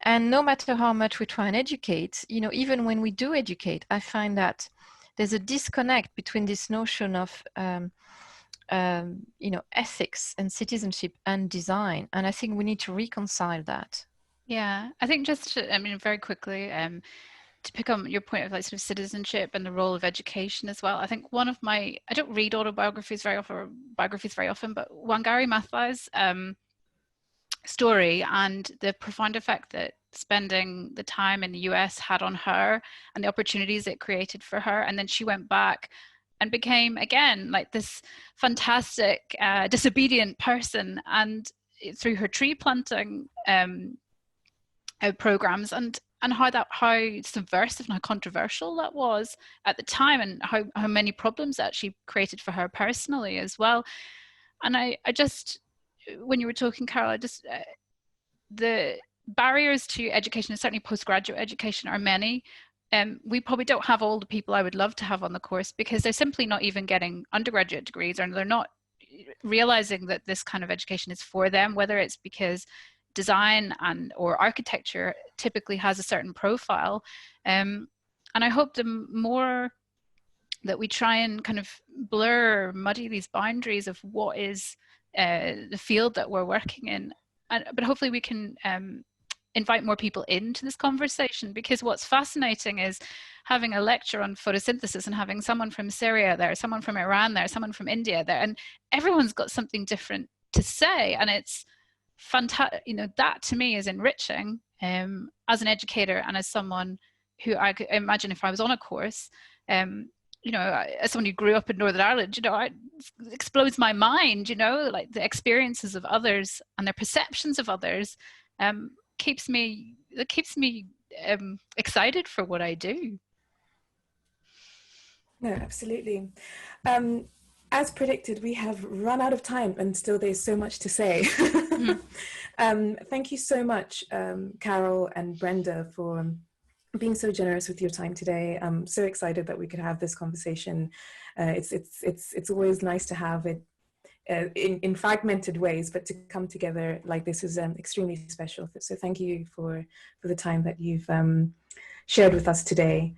And no matter how much we try and educate, you know, even when we do educate, I find that there's a disconnect between this notion of you know, ethics and citizenship and design. And I think we need to reconcile that. Yeah, I think just to, I mean, very quickly, to pick on your point of like sort of citizenship and the role of education as well. I think one of my, I don't read autobiographies very often, or biographies very often, but Wangari Maathai's story and the profound effect that spending the time in the US had on her and the opportunities it created for her. And then she went back and became, again, like this fantastic, disobedient person, and through her tree planting programs, and how subversive and how controversial that was at the time, and how many problems that she created for her personally as well. And I just, when you were talking, Carole, I just, the barriers to education, and certainly postgraduate education, are many. We probably don't have all the people I would love to have on the course, because they're simply not even getting undergraduate degrees, or they're not realizing that this kind of education is for them, whether it's because design or architecture typically has a certain profile. And I hope the more that we try and kind of muddy these boundaries of what is the field that we're working in, but hopefully we can invite more people into this conversation, because what's fascinating is having a lecture on photosynthesis and having someone from Syria there, someone from Iran there, someone from India there, and everyone's got something different to say, and it's fantastic. You know, that to me is enriching as an educator, and as someone who I could imagine if I was on a course, you know, as someone who grew up in Northern Ireland, you know, it explodes my mind, you know, like the experiences of others and their perceptions of others keeps me excited for what I do. No, absolutely. As predicted, we have run out of time, and still there's so much to say. Mm-hmm. Thank you so much, Carole and Brenda, for being so generous with your time today. I'm so excited that we could have this conversation. It's always nice to have it in fragmented ways, but to come together like this is extremely special. So thank you for the time that you've shared with us today.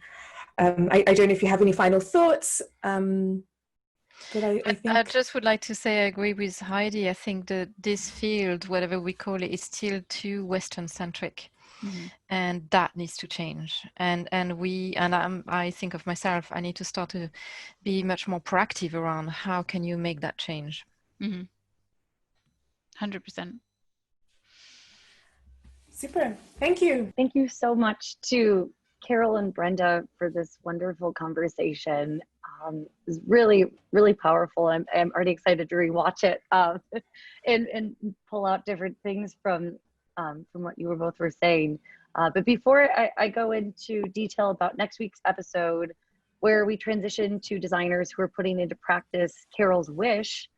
I don't know if you have any final thoughts, but I think I just would like to say I agree with Heidi. I think that this field, whatever we call it, is still too Western centric. Mm-hmm. And that needs to change. And I think of myself, I need to start to be much more proactive around how can you make that change. Mm-hmm. 100%. Super. Thank you. Thank you so much to Carole and Brenda for this wonderful conversation. It was really, really powerful. I'm already excited to rewatch it and pull out different things from what you both were saying. But before I go into detail about next week's episode, where we transition to designers who are putting into practice Carole's wish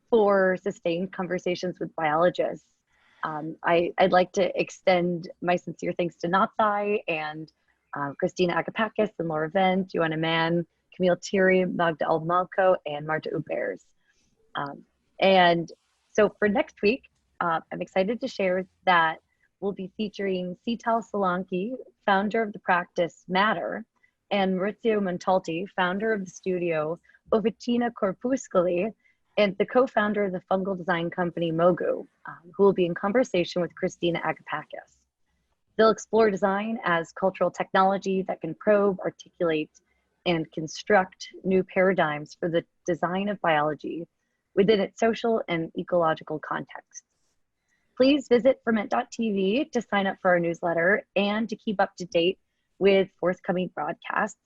for sustained conversations with biologists. I'd like to extend my sincere thanks to Natsai and Christina Agapakis and Laura Venn, Joanna Mann, Camille Thierry, Magda Almalco, and Marta Ubers. And so for next week, I'm excited to share that we'll be featuring Sital Solanki, founder of the practice Matter, and Maurizio Montalti, founder of the studio Officina Corpusculi, and the co-founder of the fungal design company Mogu, who will be in conversation with Christina Agapakis. They'll explore design as cultural technology that can probe, articulate, and construct new paradigms for the design of biology within its social and ecological context. Please visit Ferment.tv to sign up for our newsletter and to keep up to date with forthcoming broadcasts.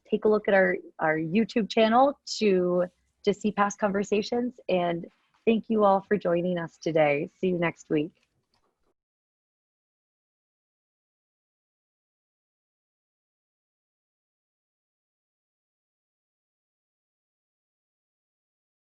Take a look at our YouTube channel to see past conversations, and thank you all for joining us today. See you next week.